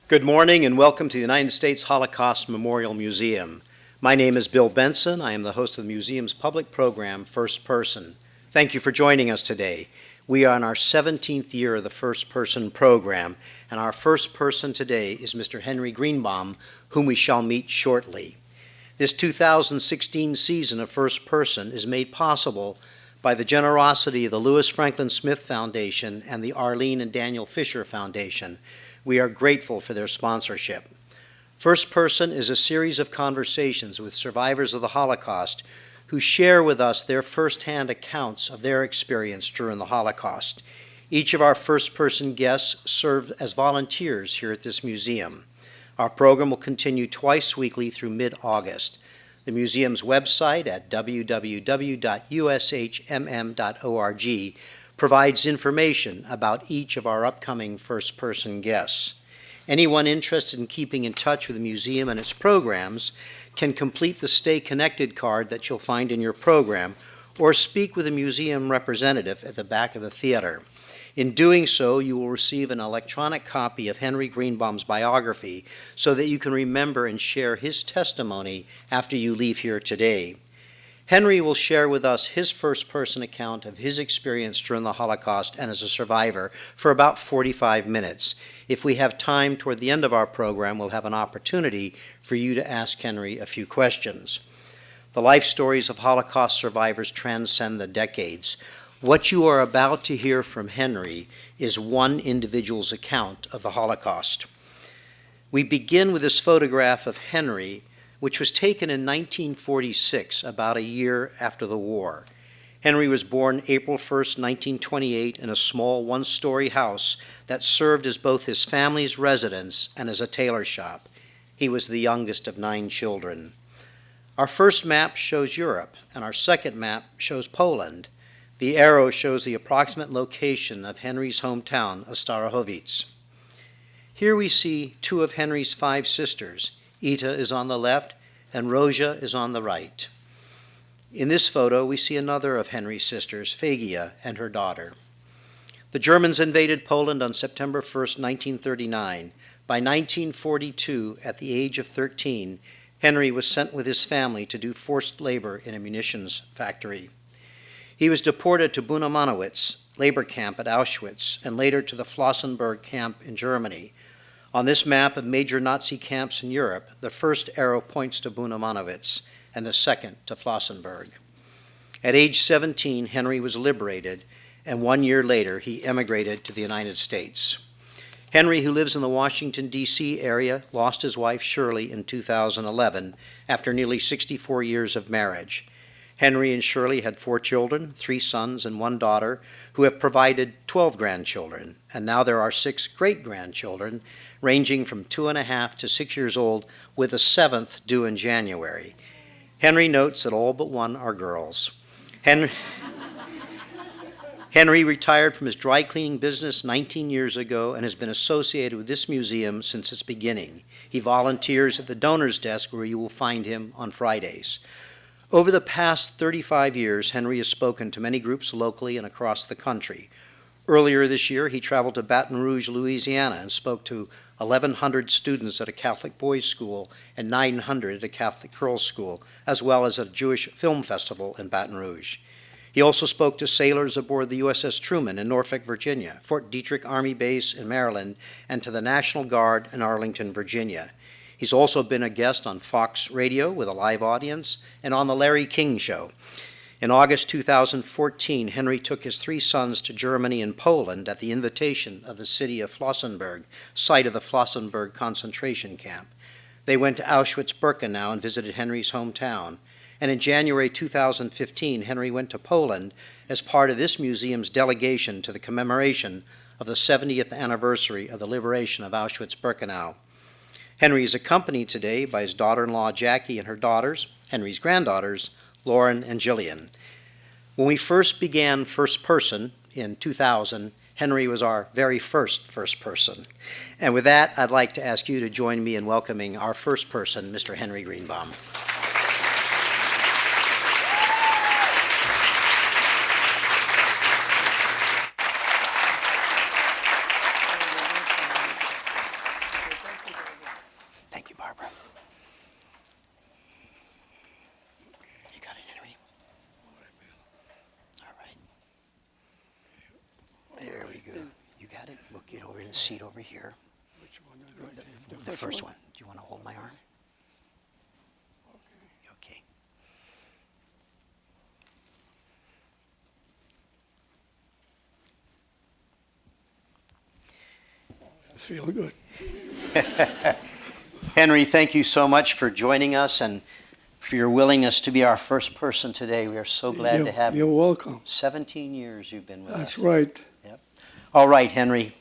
Good morning and welcome to the United States Holocaust Memorial Museum. My name is Bill Benson. I am the host of the museum's public program, First Person. Thank you for joining us today. We are in our 17th year of the First Person program, and our first person today is Mr. Henry Greenbaum, whom we shall meet shortly. This 2016 season of First Person is made possible by the generosity of the Lewis Franklin Smith Foundation and the Arlene and Daniel Fisher Foundation. We are grateful for their sponsorship. First Person is a series of conversations with survivors of the Holocaust who share with us their firsthand accounts of their experience during the Holocaust. Each of our First Person guests serve as volunteers here at this museum. Our program will continue twice weekly through mid-August. The museum's website at www.ushmm.org provides information about each of our upcoming First Person guests. Anyone interested in keeping in touch with the museum and its programs can complete the Stay Connected card that you'll find in your program or speak with a museum representative at the back of the theater. In doing so, you will receive an electronic copy of Henry Greenbaum's biography so that you can remember and share his testimony after you leave here today. Henry will share with us his first-person account of his experience during the Holocaust and as a survivor for about 45 minutes. If we have time toward the end of our program, we'll have an opportunity for you to ask Henry a few questions. The life stories of Holocaust survivors transcend the decades. What you are about to hear from Henry is one individual's account of the Holocaust. We begin with this photograph of Henry, which was taken in 1946, about a year after the war. Henry was born April 1st, 1928, in a small one-story house that served as both his family's residence and as a tailor shop. He was the youngest of 9 children. Our first map shows Europe, and our second map shows Poland. The arrow shows the approximate location of Henry's hometown of Starachowice. Here we see 2 of Henry's 5 sisters. Ita is on the left, and Rosia is on the right. In this photo, we see another of Henry's sisters, Fegia, and her daughter. The Germans invaded Poland on September 1st, 1939. By 1942, at the age of 13, Henry was sent with his family to do forced labor in a munitions factory. He was deported to Bunamanowitz labor camp at Auschwitz, and later to the Flossenburg camp in Germany. On this map of major Nazi camps in Europe, the first arrow points to Bunamanowitz and the second to Flossenburg. At age 17, Henry was liberated, and 1 year later, he emigrated to the United States. Henry, who lives in the Washington, D.C. area, lost his wife Shirley in 2011 after nearly 64 years of marriage. Henry and Shirley had 4 children, 3 sons and 1 daughter, who have provided 12 grandchildren, and now there are 6 great-grandchildren, ranging from 2.5 to 6 years old, with a 7th due in January. Henry notes that all but 1 are girls. Henry retired from his dry cleaning business 19 years ago and has been associated with this museum since its beginning. He volunteers at the donor's desk, where you will find him on Fridays. Over the past 35 years, Henry has spoken to many groups locally and across the country. Earlier this year, he traveled to Baton Rouge, Louisiana, and spoke to 1,100 students at a Catholic boys' school and 900 at a Catholic girls' school, as well as at a Jewish film festival in Baton Rouge. He also spoke to sailors aboard the USS Truman in Norfolk, Virginia, Fort Detrick Army Base in Maryland, and to the National Guard in Arlington, Virginia. He's also been a guest on Fox Radio with a live audience and on The Larry King Show. In August 2014, Henry took his 3 sons to Germany and Poland at the invitation of the city of Flossenburg, site of the Flossenburg concentration camp. They went to Auschwitz-Birkenau and visited Henry's hometown. And in January 2015, Henry went to Poland as part of this museum's delegation to the commemoration of the 70th anniversary of the liberation of Auschwitz-Birkenau. Henry is accompanied today by his daughter-in-law Jackie and her daughters, Henry's granddaughters, Lauren and Jillian. When we first began First Person in 2000, Henry was our very first person. And with that, I'd like to ask you to join me in welcoming our first person, Mr. Henry Greenbaum. go. You got it? We'll get over to the seat over here. Which one? is right? The first one. Do you want to hold my arm? Okay. I feel good. Henry, thank you so much for joining us and for your willingness to be our first person today. We are so glad to have You're you. welcome. 17 years you've been with us. That's right. All right, Henry.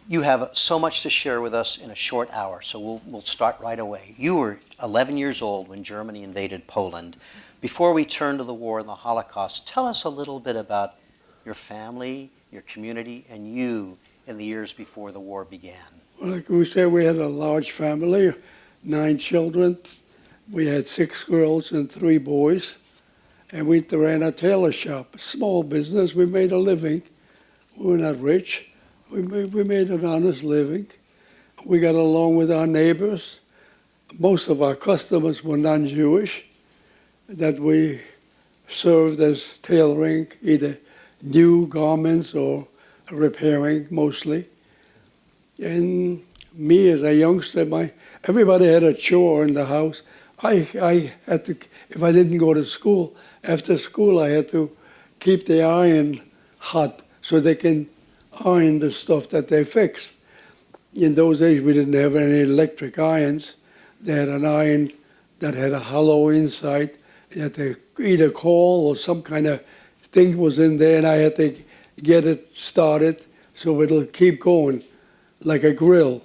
You have so much to share with us in a short hour, so we'll start right away. You were 11 years old when Germany invaded Poland. Before we turn to the war and the Holocaust, tell us a little bit about your family, your community, and you in the years before the war began. Well, like we said, we had a large family, 9 children. We had 6 girls and 3 boys. And we ran a tailor shop, a small business. We made a living. We were not rich. We made an honest living. We got along with our neighbors. Most of our customers were non-Jewish that we served as tailoring, either new garments or repairing mostly. And me as a youngster, everybody had a chore in the house. I had to, if I didn't go to school, after school I had to keep the iron hot so they can iron the stuff that they fixed. In those days we didn't have any electric irons. They had an iron that had a hollow inside. You had to either call or some kind of thing was in there, and I had to get it started so it'll keep going like a grill.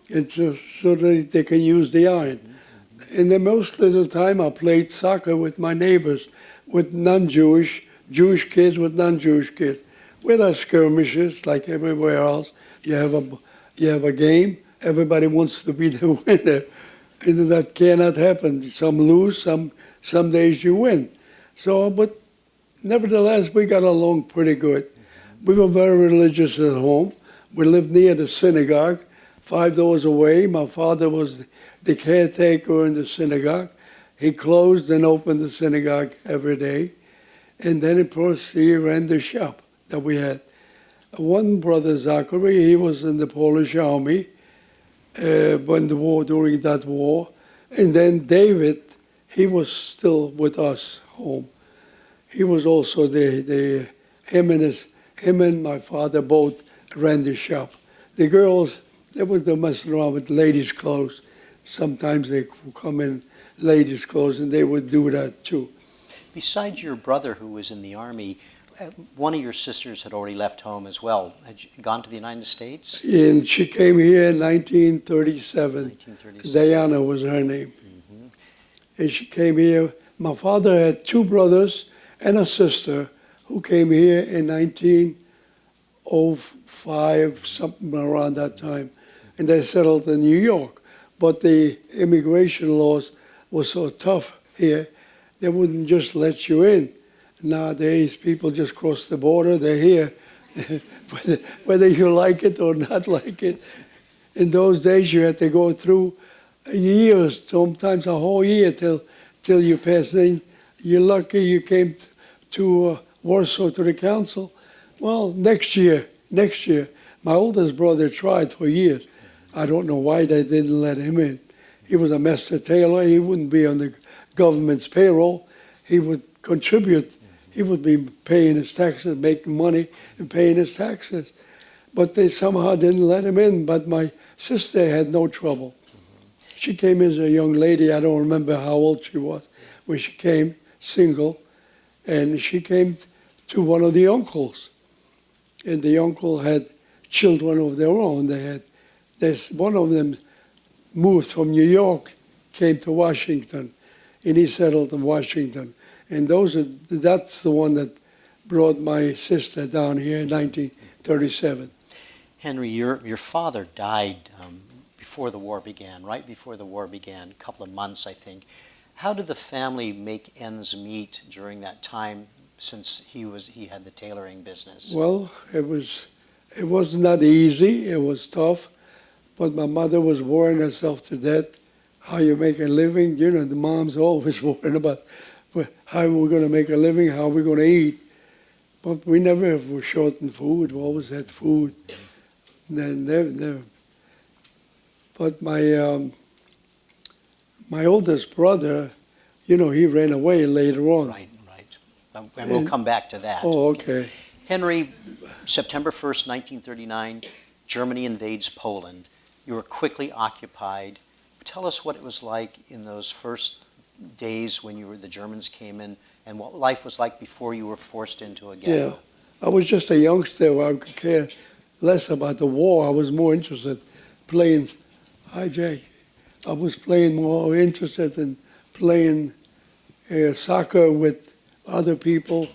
It's just so that they can use the iron. And then most of the time I played soccer with my neighbors, with non-Jewish, Jewish kids with non-Jewish kids. With our skirmishes, like everywhere else, you have a game, everybody wants to be the winner. And that cannot happen. Some lose, some days you win. So, but nevertheless, we got along pretty good. We were very religious at home. We lived near the synagogue, 5 doors away. My father was the caretaker in the synagogue. He closed and opened the synagogue every day. And then, of course, he ran the shop that we had. One brother, Zachary, he was in the Polish army during that war. And then David, he was still with us home. He was also him and my father both ran the shop. The girls, they would mess around with ladies' clothes. Sometimes they would come in ladies' clothes, and they would do that too. Besides your brother who was in the Army, one of your sisters had already left home as well. Had you gone to the United States? And she came here in 1937. 1937. Diana was her name. Mm-hmm. And she came here. My father had 2 brothers and a sister who came here in 1905, something around that time. And they settled in New York. But the immigration laws were so tough here, they wouldn't just let you in. Nowadays, people just cross the border, they're here, whether you like it or not like it. In those days, you had to go through years, sometimes a whole year, till you passed in. You're lucky you came to Warsaw to the council. Well, next year, my oldest brother tried for years. I don't know why they didn't let him in. He was a master tailor. He wouldn't be on the government's payroll. He would contribute. He would be paying his taxes, making money, and paying his taxes. But they somehow didn't let him in. But my sister had no trouble. She came as a young lady. I don't remember how old she was when she came, single. And she came to one of the uncles. And the uncle had children of their own. One of them moved from New York, came to Washington, and he settled in Washington. And that's the one that brought my sister down here in 1937. Henry, your father died before the war began, right before the war began, a couple of months, I think. How did the family make ends meet during that time, since he had the tailoring business? Well, it was not easy. It was tough. But my mother was worrying herself to death. How you make a living? You know, the mom's always worrying about how we're going to make a living, how we're going to eat. But we never were short in food. We always had food. Never. But my oldest brother, he ran away later on. Right. And we'll come back to that. Oh, okay. Henry, September 1st, 1939, Germany invades Poland. You were quickly occupied. Tell us what it was like in those first days when the Germans came in, and what life was like before you were forced into a ghetto. Yeah. I was just a youngster where I could care less about the war. I was more interested playing. Hi, Jake. I was more interested in playing soccer with other people,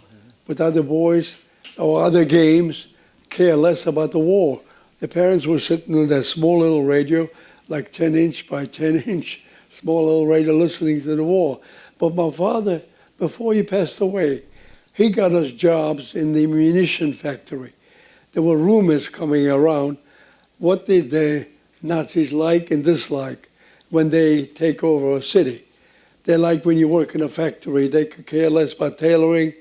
with other boys, or other games, care less about the war. The parents were sitting on that small little radio, like 10-inch by 10-inch, small little radio, listening to the war. But my father, before he passed away, he got us jobs in the munition factory. There were rumors coming around. What did the Nazis like and dislike when they take over a city? They like when you work in a factory. They could care less about tailoring.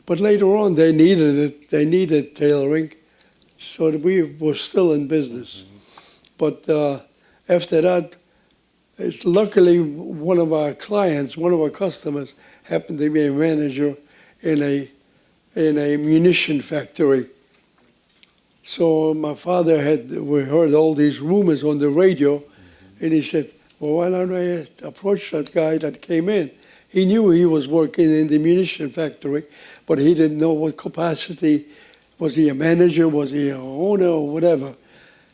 But later on, they needed it. They needed tailoring. So that we were still in business. But after that, luckily one of our clients, one of our customers, happened to be a manager in a munition factory. So my father we heard all these rumors on the radio, and he said, well, why don't I approach that guy that came in? He knew he was working in the munition factory, but he didn't know what capacity. Was he a manager? Was he an owner or whatever?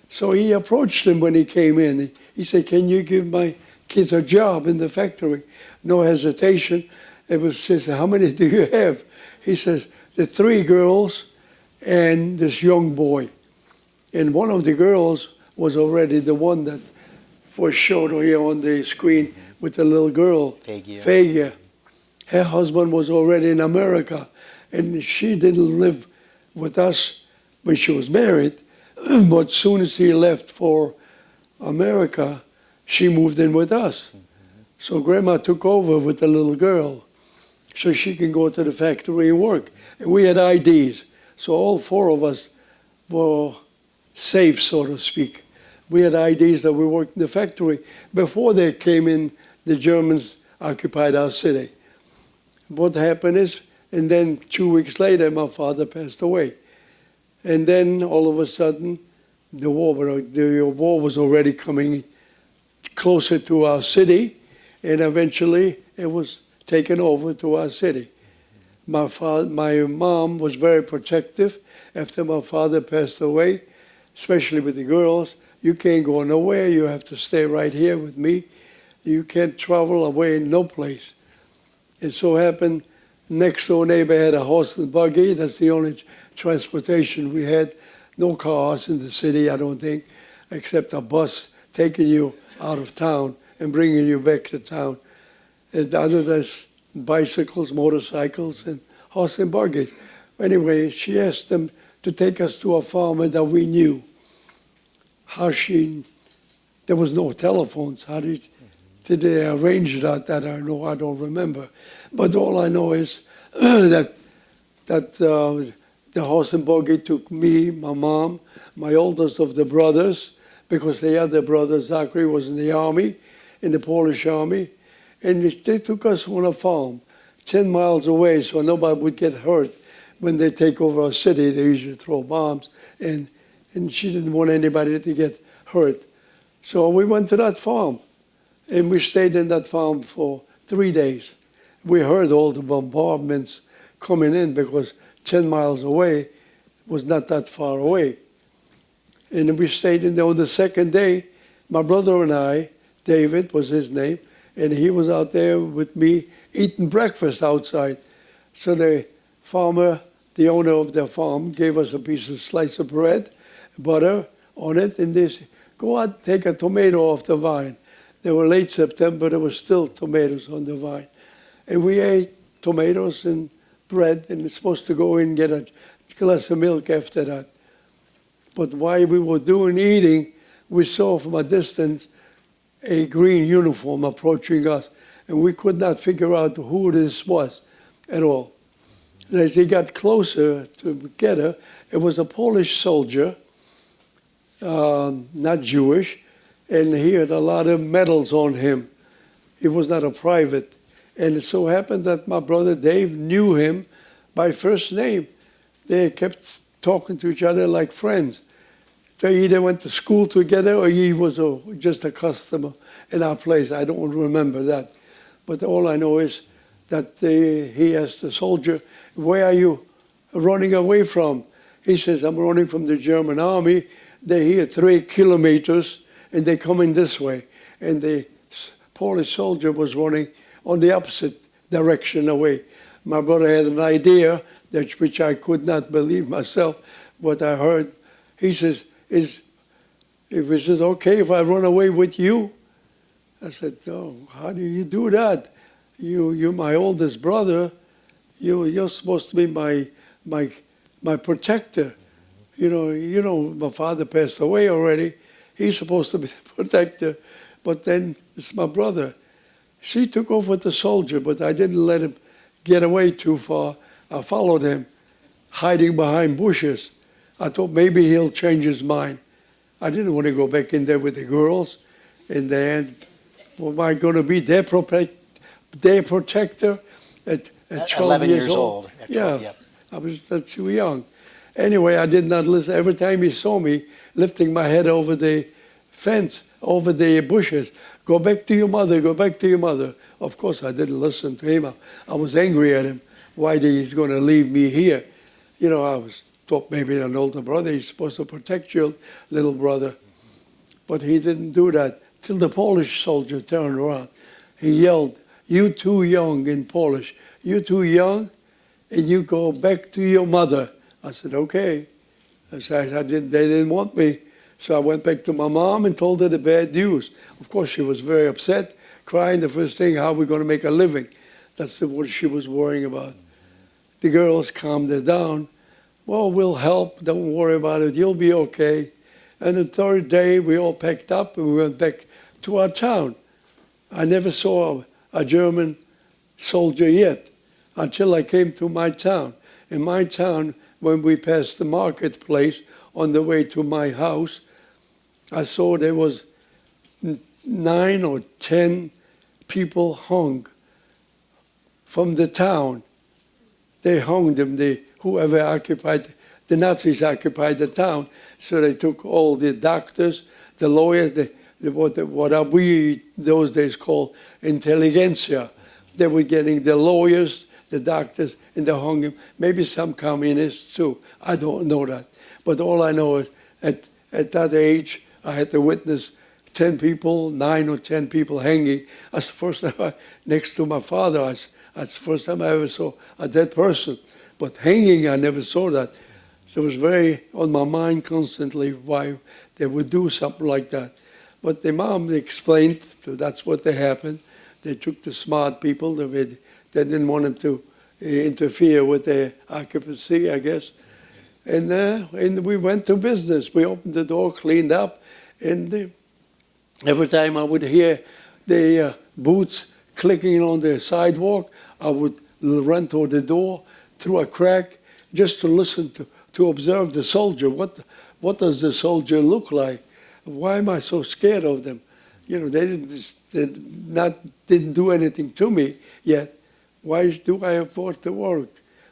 So he approached him when he came in. He said, can you give my kids a job in the factory? No hesitation. He says, how many do you have? He says, the 3 girls and this young boy. And one of the girls was already the one that was showed here on the screen with the little girl, Fagia. Her husband was already in America, and she didn't live with us when she was married, but as soon as he left for America, she moved in with us. So Grandma took over with the little girl so she can go to the factory and work. And we had IDs, so all 4 of us were safe, so to speak. We had IDs that we worked in the factory. Before they came in, the Germans occupied our city. What happened is, and then 2 weeks later, my father passed away. And then all of a sudden, the war was already coming closer to our city, and eventually it was taken over to our city. My mom was very protective after my father passed away, especially with the girls. You can't go nowhere. You have to stay right here with me. You can't travel away no place. It so happened, next door neighbor had a horse and buggy. That's the only transportation we had. No cars in the city, I don't think, except a bus taking you out of town and bringing you back to town. And other than bicycles, motorcycles, and horse and buggies. Anyway, she asked them to take us to a farmer that we knew. There was no telephones. How did they arrange that? That I don't remember. But all I know is that the horse and buggy took me, my mom, my oldest of the brothers, because the other brother, Zachary, was in the army, in the Polish army, and they took us on a farm 10 miles away so nobody would get hurt. When they take over a city, they usually throw bombs, and she didn't want anybody to get hurt. So we went to that farm, and we stayed in that farm for 3 days. We heard all the bombardments coming in because 10 miles away was not that far away. And we stayed in there on the second day. My brother and I, David was his name, and he was out there with me eating breakfast outside. So the farmer, the owner of the farm, gave us a slice of bread, butter on it, and they said, go out, take a tomato off the vine. They were late September, there were still tomatoes on the vine. And we ate tomatoes and bread, and we're supposed to go in and get a glass of milk after that. But while we were eating, we saw from a distance a green uniform approaching us, and we could not figure out who this was at all. As he got closer to get her, it was a Polish soldier, not Jewish, and he had a lot of medals on him. He was not a private. And it so happened that my brother Dave knew him by first name. They kept talking to each other like friends. They either went to school together or he was just a customer in our place. I don't remember that. But all I know is that he asked the soldier, "Where are you running away from?" He says, "I'm running from the German army. They're here 3 kilometers and they're coming this way." And the Polish soldier was running on the opposite direction away. My brother had an idea, which I could not believe myself, what I heard. He says, "Is it okay if I run away with you?" I said, "No, how do you do that? You're my oldest brother. You're supposed to be my protector. You know, my father passed away already. He's supposed to be the protector. But then it's my brother." She took off with the soldier, but I didn't let him get away too far. I followed him, hiding behind bushes. I thought maybe he'll change his mind. I didn't want to go back in there with the girls. In the end, am I going to be their protector at 12 11 years old? At 12, Yeah, yep. I was too young. Anyway, I did not listen. Every time he saw me lifting my head over the fence, over the bushes, "Go back to your mother, go back to your mother." Of course, I didn't listen to him. I was angry at him. Why he's going to leave me here? I thought maybe an older brother, he's supposed to protect your little brother. But he didn't do that till the Polish soldier turned around. He yelled, "You too young," in Polish. "You too young, and you go back to your mother." I said, "Okay." They didn't want me. So I went back to my mom and told her the bad news. Of course, she was very upset, crying. The first thing, how are we going to make a living? That's what she was worrying about. The girls calmed her down. "Well, we'll help. Don't worry about it. You'll be okay." And the third day, we all packed up and we went back to our town. I never saw a German soldier yet until I came to my town. In my town, when we passed the marketplace on the way to my house, I saw there was 9 or 10 people hung from the town. They hung them. Whoever occupied, the Nazis occupied the town. So they took all the doctors, the lawyers, what we those days called intelligentsia. They were getting the lawyers, the doctors, and they hung them. Maybe some communists too. I don't know that. But all I know is at that age, I had to witness 10 people, 9 or 10 people hanging. That's the first time next to my father, that's the first time I ever saw a dead person. But hanging, I never saw that. So it was very on my mind constantly why they would do something like that. But the mom explained that's what they happened. They took the smart people. They didn't want them to interfere with their occupancy, I guess. And we went to business. We opened the door, cleaned up, and every time I would hear the boots clicking on the sidewalk, I would run toward the door through a crack just to listen to observe the soldier. What does the soldier look like? Why am I so scared of them? They didn't do anything to me yet. Why do I afford to work?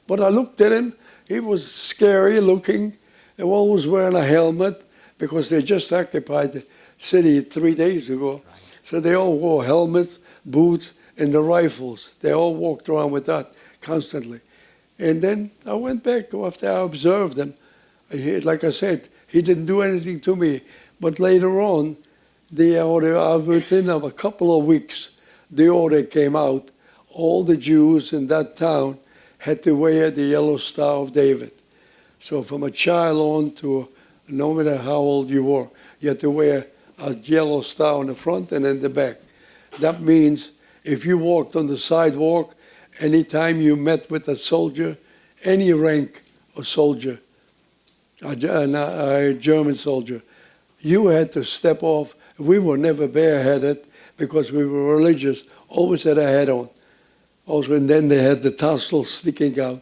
But I looked at him. He was scary looking. They were always wearing a helmet because they just occupied the city 3 days ago. So they all wore helmets, boots, and the rifles. They all walked around with that constantly. And then I went back after I observed them. Like I said, he didn't do anything to me. But later on, within a couple of weeks, the order came out. All the Jews in that town had to wear the yellow Star of David. So from a child on to no matter how old you were, you had to wear a yellow star on the front and in the back. That means if you walked on the sidewalk, anytime you met with a soldier, any rank of soldier, a German soldier, you had to step off. We were never bareheaded because we were religious, always had a hat on. Also, and then they had the tassels sticking out.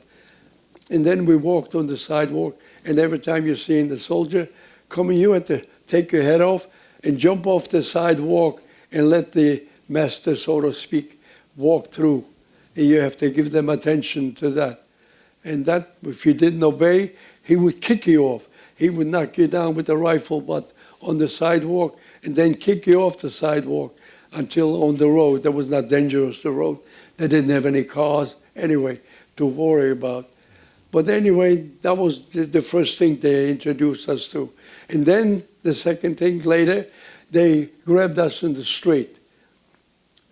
And then we walked on the sidewalk, and every time you're seeing the soldier coming, you had to take your head off and jump off the sidewalk and let the master, so to speak, walk through. And you have to give them attention to that. And that, if you didn't obey, he would kick you off. He would knock you down with a rifle butt on the sidewalk and then kick you off the sidewalk until on the road. That was not dangerous, the road. They didn't have any cars anyway to worry about. But anyway, that was the first thing they introduced us to. And then the second thing later, they grabbed us in the street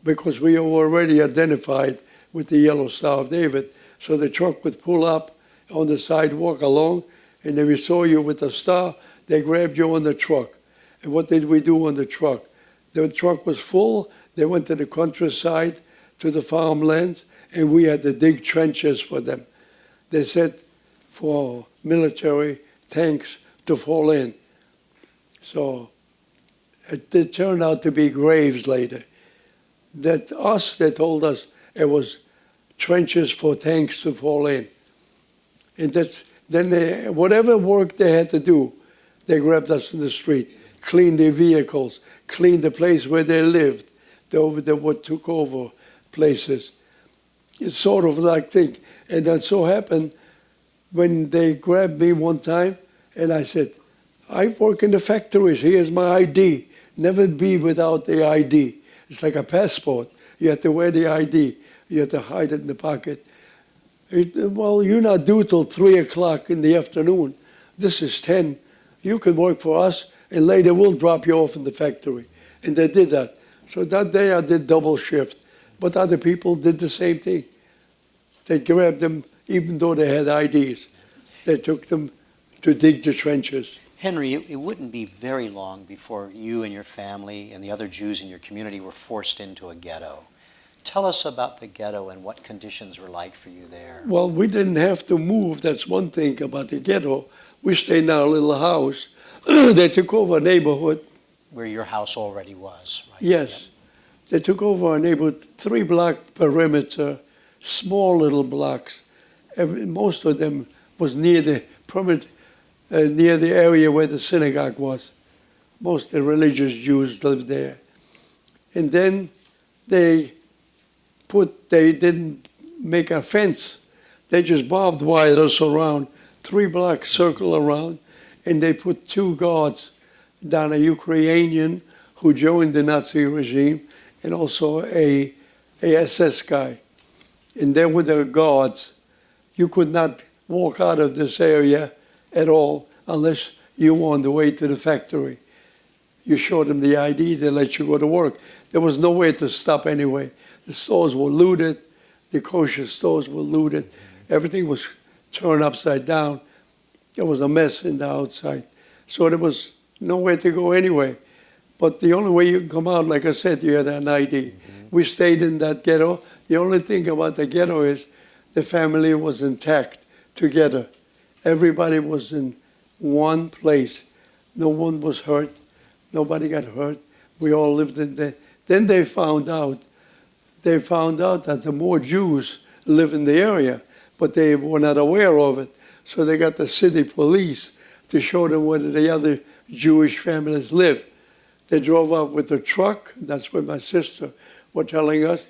because we were already identified with the Yellow Star of David. So the truck would pull up on the sidewalk along, and if we saw you with the star, they grabbed you on the truck. And what did we do on the truck? The truck was full. They went to the countryside, to the farmlands, and we had to dig trenches for them. They said for military tanks to fall in. So it turned out to be graves later. They told us it was trenches for tanks to fall in. And then whatever work they had to do, they grabbed us in the street, cleaned their vehicles, cleaned the place where they lived. They took over places. It's sort of like thing. And that so happened when they grabbed me one time, and I said, I work in the factories. Here's my ID. Never be without the ID. It's like a passport. You have to wear the ID. You have to hide it in the pocket. Well, you're not due till 3 o'clock in the afternoon. This is 10. You can work for us, and later we'll drop you off in the factory. And they did that. So that day I did double shift. But other people did the same thing. They grabbed them even though they had IDs. They took them to dig the trenches. Henry, it wouldn't be very long before you and your family and the other Jews in your community were forced into a ghetto. Tell us about the ghetto and what conditions were like for you there. Well, we didn't have to move. That's one thing about the ghetto. We stayed in our little house. They took over a neighborhood. Where your house already was, right? Yes. They took over our neighborhood, 3-block perimeter, small little blocks. Most of them was near the near the area where the synagogue was. Most of the religious Jews lived there. And then they didn't make a fence. They just barbed wire us around, 3-block circle around, and they put 2 guards down, a Ukrainian who joined the Nazi regime, and also a SS guy. And they were the guards. You could not walk out of this area at all unless you were on the way to the factory. You showed them the ID, they let you go to work. There was nowhere to stop anyway. The stores were looted, the kosher stores were looted. Everything was turned upside down. There was a mess in the outside. So there was nowhere to go anyway. But the only way you can come out, like I said, you had an ID. We stayed in that ghetto. The only thing about the ghetto is the family was intact together. Everybody was in one place. No one was hurt. Nobody got hurt. We all lived in there. Then they found out that the more Jews live in the area, but they were not aware of it. So they got the city police to show them where the other Jewish families live. They drove up with a truck. That's what my sister was telling us.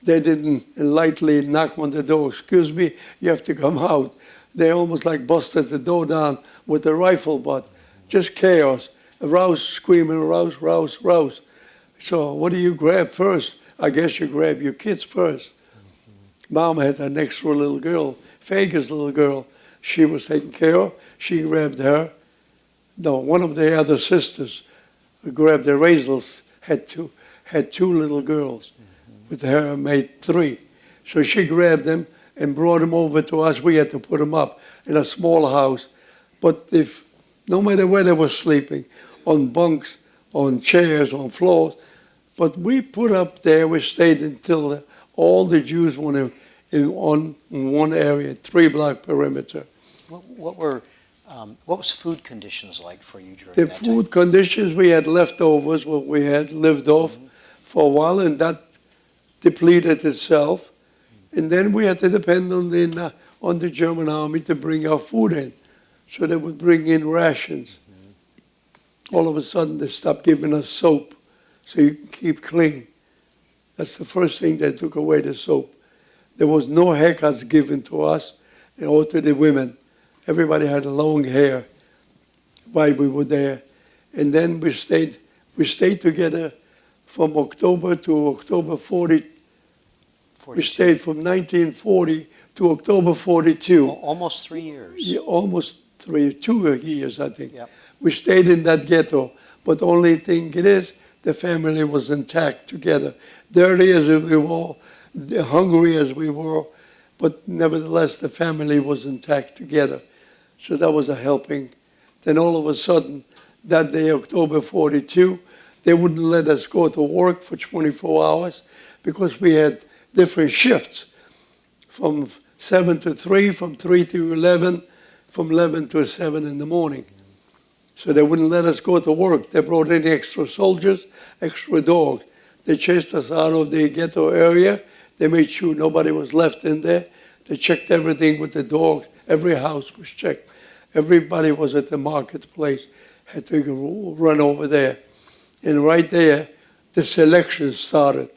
They didn't lightly knock on the door. Excuse me, you have to come out. They almost like busted the door down with a rifle butt. Just chaos. Rouse, screaming, rouse, rouse, rouse. So what do you grab first? I guess you grab your kids first. Mom had an extra little girl, Fager's little girl. She was taken care of. She grabbed her. No, one of the other sisters grabbed the Razels, had two little girls. With her, made 3. So she grabbed them and brought them over to us. We had to put them up in a small house. But no matter where they were sleeping, on bunks, on chairs, on floors, but we put up there, we stayed until all the Jews were on one area, 3-block perimeter. What was food conditions like for you during The that time? food conditions, we had leftovers, what we had lived off for a while, and that depleted itself. And then we had to depend on the German army to bring our food in. So they would bring in rations. All of a sudden, they stopped giving us soap so you can keep clean. That's the first thing they took away, the soap. There was no haircuts given to us or to the women. Everybody had long hair while we were there. And then we stayed together from October to October 40. We stayed from 1940 to October 42. Almost 3 years. Yeah, almost 2 years, I think. Yep. We stayed in that ghetto, but the only thing it is, the family was intact together. Dirty as we were, hungry as we were, but nevertheless, the family was intact together. So that was a helping. Then all of a sudden, that day, October 42, they wouldn't let us go to work for 24 hours because we had different shifts from 7 to 3, from 3 to 11, from 11 to 7 in the morning. So they wouldn't let us go to work. They brought in extra soldiers, extra dogs. They chased us out of the ghetto area. They made sure nobody was left in there. They checked everything with the dogs. Every house was checked. Everybody was at the marketplace, had to run over there. And right there, the selection started.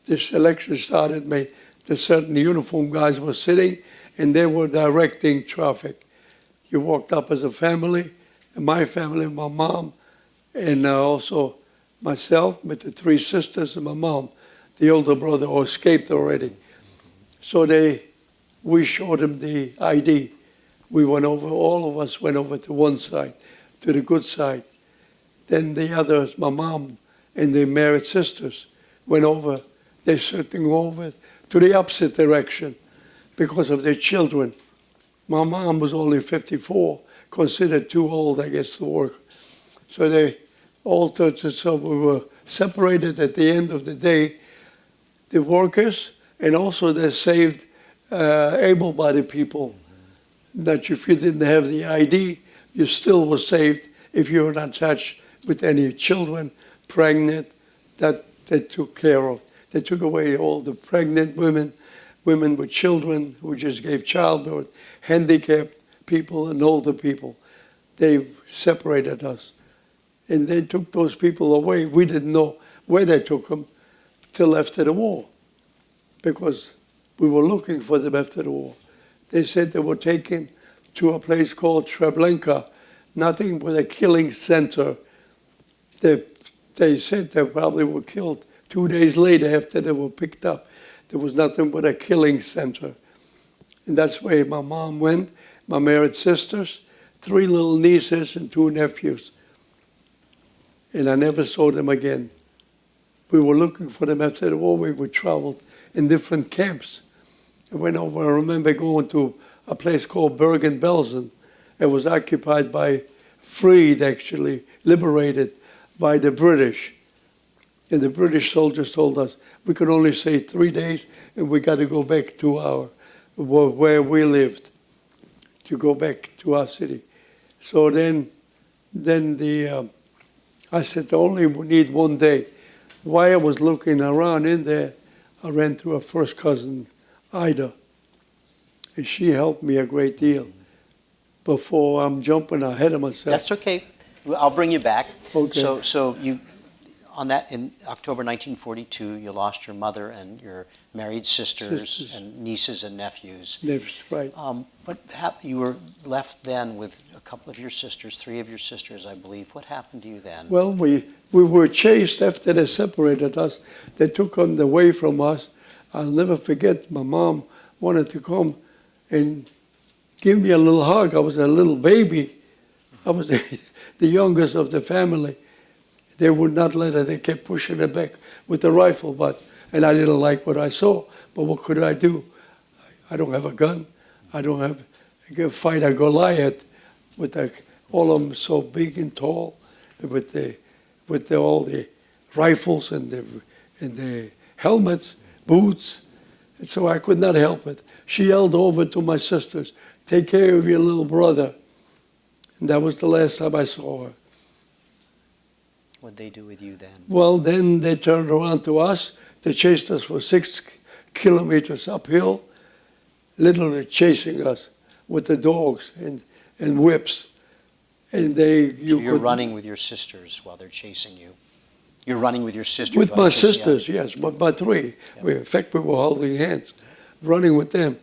The selection started, the certain uniform guys were sitting, and they were directing traffic. You walked up as a family, and my family, my mom, and also myself, with the 3 sisters and my mom. The older brother escaped already. So we showed him the ID. We went over, all of us went over to one side, to the good side. Then the others, my mom and the married sisters, went over. They're sitting over to the opposite direction because of their children. My mom was only 54, considered too old, I guess, to work. So they all touched us, so we were separated at the end of the day, the workers, and also they saved able-bodied people. That if you didn't have the ID, you still were saved if you were not touched with any children, pregnant, that they took care of. They took away all the pregnant women, women with children who just gave childbirth, handicapped people and older people. They separated us. And they took those people away. We didn't know where they took them till after the war, because we were looking for them after the war. They said they were taken to a place called Treblinka, nothing but a killing center. They said they probably were killed 2 days later after they were picked up. There was nothing but a killing center. And that's where my mom went, my married sisters, 3 little nieces and 2 nephews. And I never saw them again. We were looking for them after the war. We traveled in different camps. I went over, I remember going to a place called Bergen-Belsen. It was occupied by, freed actually, liberated by the British. And the British soldiers told us we could only stay 3 days and we got to go back to where we lived, to go back to our city. So then I said, only we need 1 day. While I was looking around in there, I ran to a first cousin, Ida. And she helped me a great deal. Before I'm jumping ahead of myself. That's okay. I'll bring you back. Okay. So you, in October 1942, you lost your mother and your married sisters and nieces and nephews. That's right. You were left then with a couple of your sisters, 3 of your sisters, I believe. What happened to you then? Well, we were chased after they separated us. They took them away from us. I'll never forget, my mom wanted to come and give me a little hug. I was a little baby. I was the youngest of the family. They would not let her. They kept pushing her back with the rifle butt. And I didn't like what I saw. But what could I do? I don't have a gun. I can fight a Goliath with all of them so big and tall, with all the rifles and the helmets, boots. And so I could not help it. She yelled over to my sisters, "Take care of your little brother." And that was the last time I saw her. What'd they do with you then? Well, then they turned around to us. They chased us for 6 kilometers uphill. literally chasing us with the dogs and whips. And So you're running with your sisters while they're chasing you. You're running with your sisters. with while my they're chasing you. sisters, yes, with my three. Yeah. In fact, we were holding hands, running with them.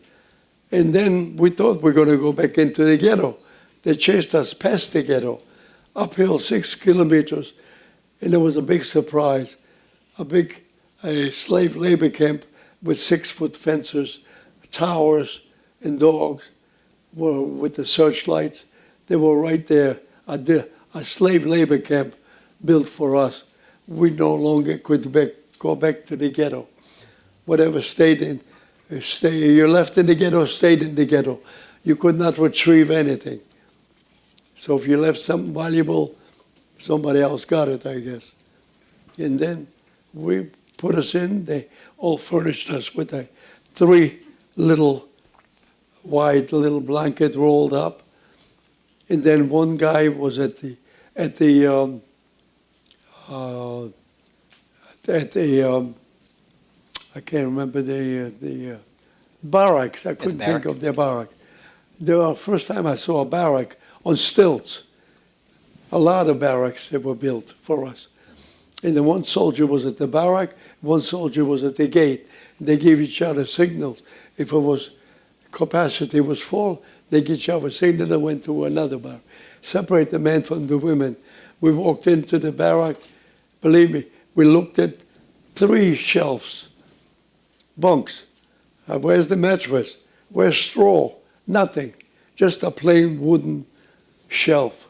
And then we thought we were going to go back into the ghetto. They chased us past the ghetto, uphill 6 kilometers. And there was a big surprise, a slave labor camp with 6-foot fences, towers, and dogs were with the searchlights. They were right there, a slave labor camp built for us. We no longer could go back to the ghetto. Whatever stayed in, you left in the ghetto, stayed in the ghetto. You could not retrieve anything. So if you left something valuable, somebody else got it, I guess. And then we put us in. They all furnished us with 3 little white little blanket rolled up. And then one guy was at the I can't remember the barracks. I couldn't think of the barrack. The first time I saw a barrack on stilts. A lot of barracks that were built for us. And then one soldier was at the barrack, one soldier was at the gate. They gave each other signals. If capacity was full, they gave each other a signal and went to another barrack. Separate the men from the women. We walked into the barrack. Believe me, we looked at 3 shelves, bunks. Where's the mattress? Where's straw? Nothing. Just a plain wooden shelf.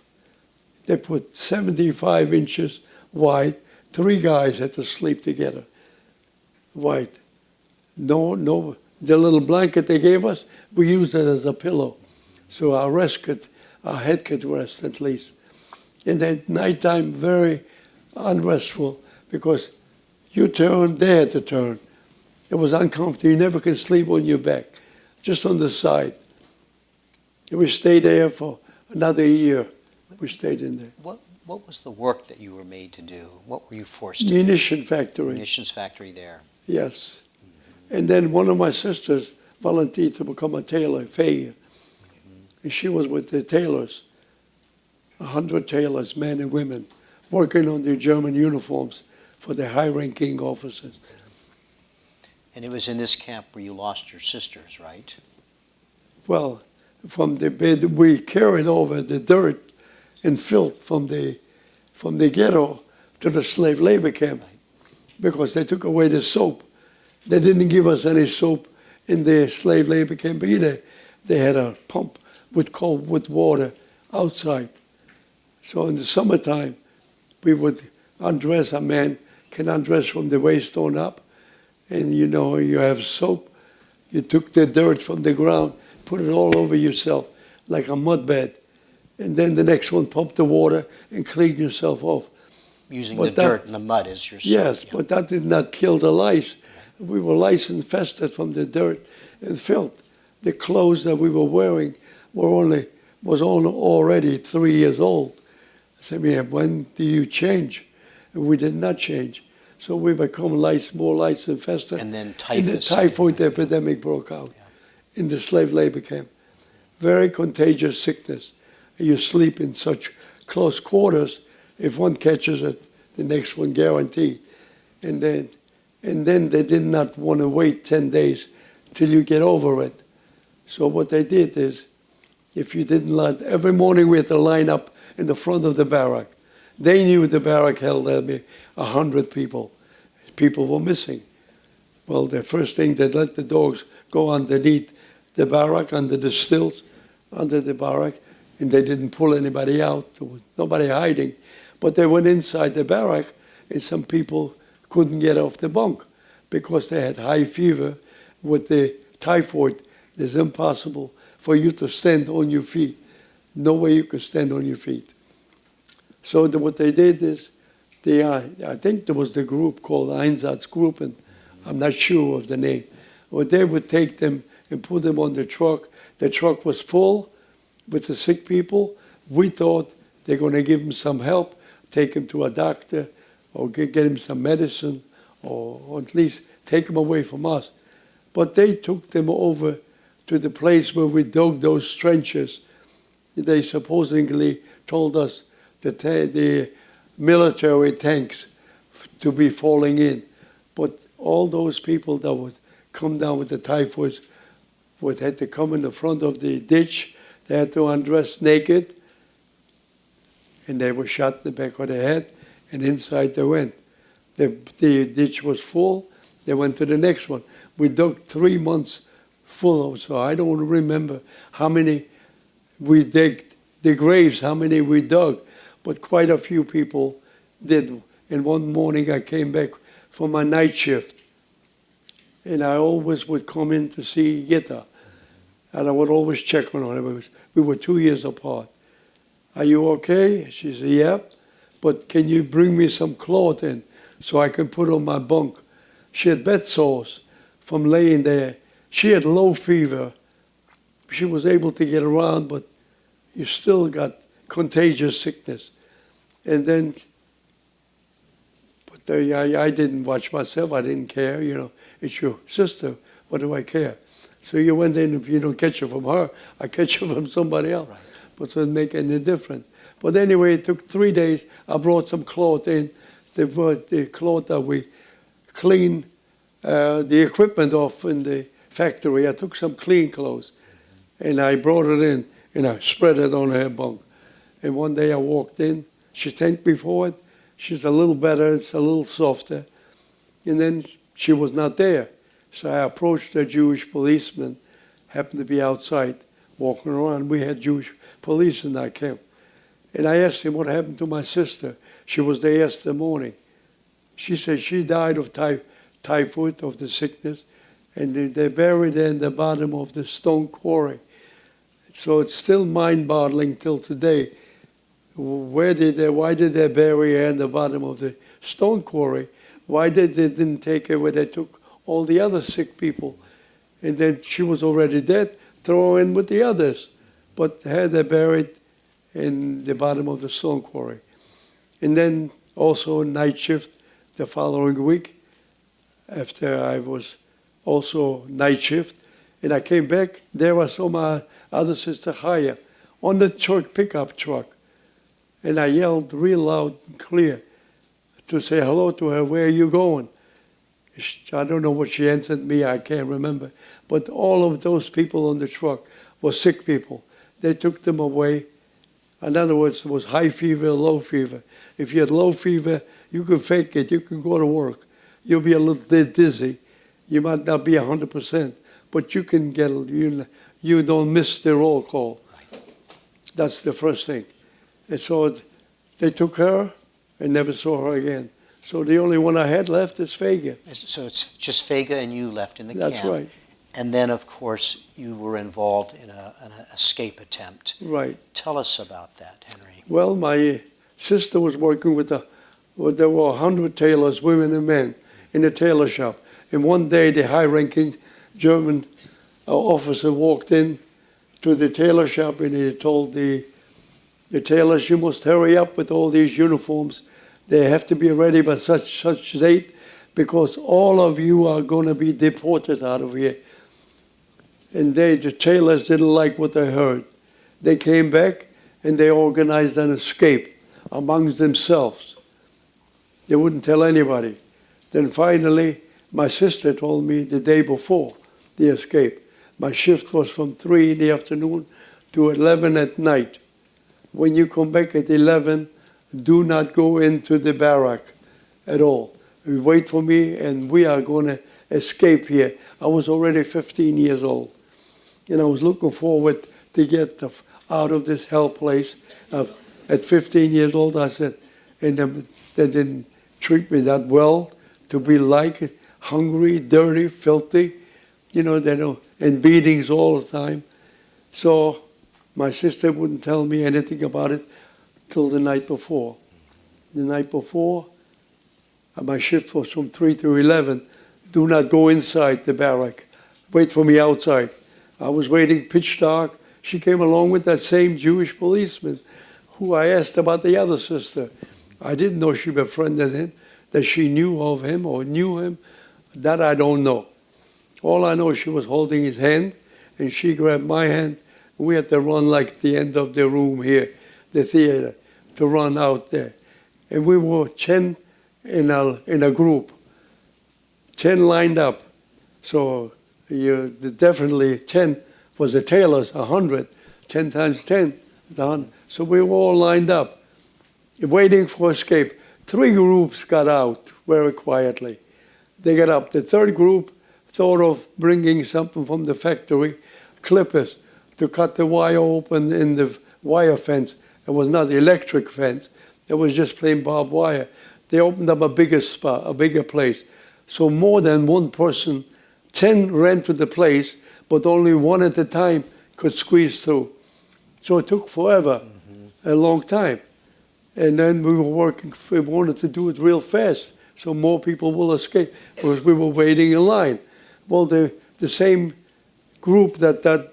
They put 75 inches wide. 3 guys had to sleep together. Wide. No, the little blanket they gave us, we used it as a pillow. So our head could rest at least. And then nighttime, very unrestful because you turn, they had to turn. It was uncomfortable. You never could sleep on your back, just on the side. And we stayed there for another year. We stayed in there. What was the work that you were made to do? What were you forced to do? Munition factory. Munitions factory there. Yes. And then one of my sisters volunteered to become a tailor, Faye. And she was with the tailors, 100 tailors, men and women, working on the German uniforms for the high-ranking officers. And it was in this camp where you lost your sisters, right? Well, from the bed, we carried over the dirt and filth from the ghetto to the slave labor camp because they took away the soap. They didn't give us any soap in the slave labor camp either. They had a pump with water outside. So in the summertime, we would undress. A man can undress from the waist on up. And you have soap. You took the dirt from the ground, put it all over yourself like a mud bed. And then the next one, pump the water and clean yourself off. Using the dirt and the mud as your soap. Yes, but that did not kill the lice. We were lice infested from the dirt and filth. The clothes that we were wearing was already 3 years old. I said, man, when do you change? And we did not change. So we become more lice infested. And then typhus. And the typhoid epidemic broke out in the slave labor camp. Very contagious sickness. You sleep in such close quarters. If one catches it, the next one guaranteed. And then they did not want to wait 10 days till you get over it. So what they did is, if you didn't every morning we had to line up in the front of the barrack. They knew the barrack held 100 people. People were missing. Well, the first thing, they let the dogs go underneath the barrack, under the stilts, under the barrack, and they didn't pull anybody out. There was nobody hiding. But they went inside the barrack, and some people couldn't get off the bunk because they had high fever with the typhoid. It's impossible for you to stand on your feet. No way you could stand on your feet. So what they did is, I think there was the group called Einsatzgruppen. I'm not sure of the name. Well, they would take them and put them on the truck. The truck was full with the sick people. We thought they're going to give them some help, take them to a doctor, or get them some medicine, or at least take them away from us. But they took them over to the place where we dug those trenches. They supposedly told us that the military tanks to be falling in. But all those people that would come down with the typhoids had to come in the front of the ditch. They had to undress naked, and they were shot in the back of the head, and inside they went. The ditch was full. They went to the next one. We dug 3 months full of, so I don't remember how many we dug, the graves, how many we dug, but quite a few people did. And one morning I came back from my night shift, and I always would come in to see Yitta, and I would always check on her. We were 2 years apart. Are you okay? She said, yeah, but can you bring me some cloth in so I can put on my bunk? She had bed sores from laying there. She had low fever. She was able to get around, but you still got contagious sickness. And then, but I didn't watch myself. I didn't care. You know, it's your sister. What do I care? So you went in. If you don't catch it from her, I catch it from somebody else. Right. But it doesn't make any difference. But anyway, it took 3 days. I brought some cloth in. The cloth that we clean the equipment off in the factory. I took some clean clothes, and I brought it in, and I spread it on her bunk. And one day I walked in. She thanked me for it. She's a little better. It's a little softer. And then she was not there. So I approached a Jewish policeman, happened to be outside walking around. We had Jewish police in that camp. And I asked him what happened to my sister. She was there yesterday morning. She said she died of typhoid, of the sickness, and they buried her in the bottom of the stone quarry. So it's still mind-boggling till today. Why did they bury her in the bottom of the stone quarry? Why did they didn't take her where they took all the other sick people? And then she was already dead, throw her in with the others. But had they buried in the bottom of the stone quarry. And then also night shift the following week, after I was also night shift, and I came back, there I saw my other sister Chaya on the truck, pickup truck. And I yelled real loud and clear to say hello to her, where are you going? I don't know what she answered me, I can't remember. But all of those people on the truck were sick people. They took them away. In other words, it was high fever, low fever. If you had low fever, you can fake it, you can go to work. You'll be a little bit dizzy. You might not be 100%, but you can get, you don't miss the roll call. That's the first thing. And so they took her and never saw her again. So the only one I had left is Fega. So it's just Fega and you left in the camp. That's right. And then, of course, you were involved in an escape attempt. Right. Tell us about that, Henry. Well, my sister was working with there were 100 tailors, women and men, in a tailor shop. And one day, the high-ranking German officer walked in to the tailor shop, and he told the tailors, you must hurry up with all these uniforms. They have to be ready by such date, because all of you are going to be deported out of here. And the tailors didn't like what they heard. They came back and they organized an escape amongst themselves. They wouldn't tell anybody. Then finally, my sister told me the day before the escape. My shift was from 3 in the afternoon to 11 at night. When you come back at 11, do not go into the barrack at all. You wait for me and we are going to escape here. I was already 15 years old. And I was looking forward to get out of this hell place. At 15 years old, I said, and they didn't treat me that well, to be like hungry, dirty, filthy, and beatings all the time. So my sister wouldn't tell me anything about it till the night before. The night before, my shift was from 3 to 11. Do not go inside the barrack. Wait for me outside. I was waiting pitch dark. She came along with that same Jewish policeman who I asked about the other sister. I didn't know she befriended him, that she knew of him or knew him. That I don't know. All I know, she was holding his hand and she grabbed my hand. We had to run like the end of the room here, the theater, to run out there. And we were 10 in a group, 10 lined up. So definitely 10 was the tailors, 100, 10 times 10 is 100. So we were all lined up, waiting for escape. 3 groups got out very quietly. They got up. The third group thought of bringing something from the factory, clippers, to cut the wire open in the wire fence. It was not the electric fence. It was just plain barbed wire. They opened up a bigger spot, a bigger place. So more than one person, 10 ran to the place, but only one at a time could squeeze through. So it took forever, a long time. And then we were working, we wanted to do it real fast so more people will escape because we were waiting in line. Well, the same group that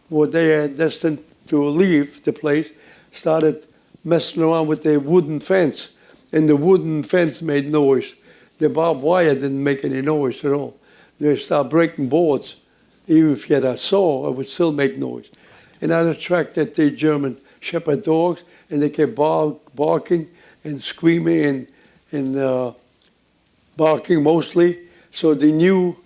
were there destined to leave the place started messing around with the wooden fence, and the wooden fence made noise. The barbed wire didn't make any noise at all. They started breaking boards. Even if you had a saw, it would still make noise. And that attracted the German Shepherd dogs, and they kept barking and screaming and barking mostly. So they knew,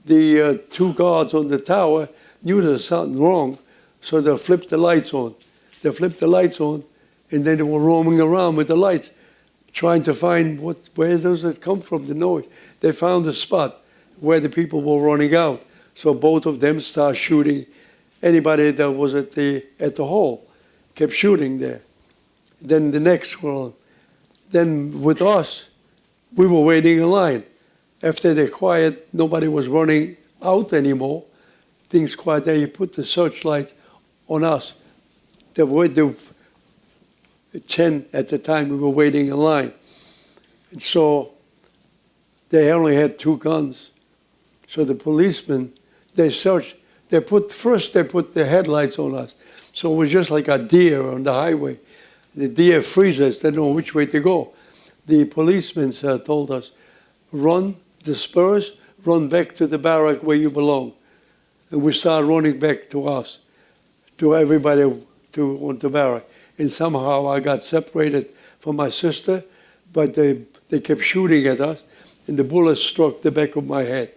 the 2 guards on the tower knew there was something wrong, so they flipped the lights on. They flipped the lights on, and then they were roaming around with the lights, trying to find where does it come from, the noise. They found a spot where the people were running out. So both of them started shooting anybody that was at the hall, kept shooting there. Then the next one, then with us, we were waiting in line. After they're quiet, nobody was running out anymore. Things quiet there, you put the searchlight on us. There were 10 at the time, we were waiting in line. And so they only had 2 guns. So the policemen, they searched, they put the headlights on us. So it was just like a deer on the highway. The deer freezes, they don't know which way to go. The policemen told us, run, disperse, run back to the barrack where you belong. And we started running back to us, to everybody on the barrack. And somehow I got separated from my sister, but they kept shooting at us, and the bullet struck the back of my head.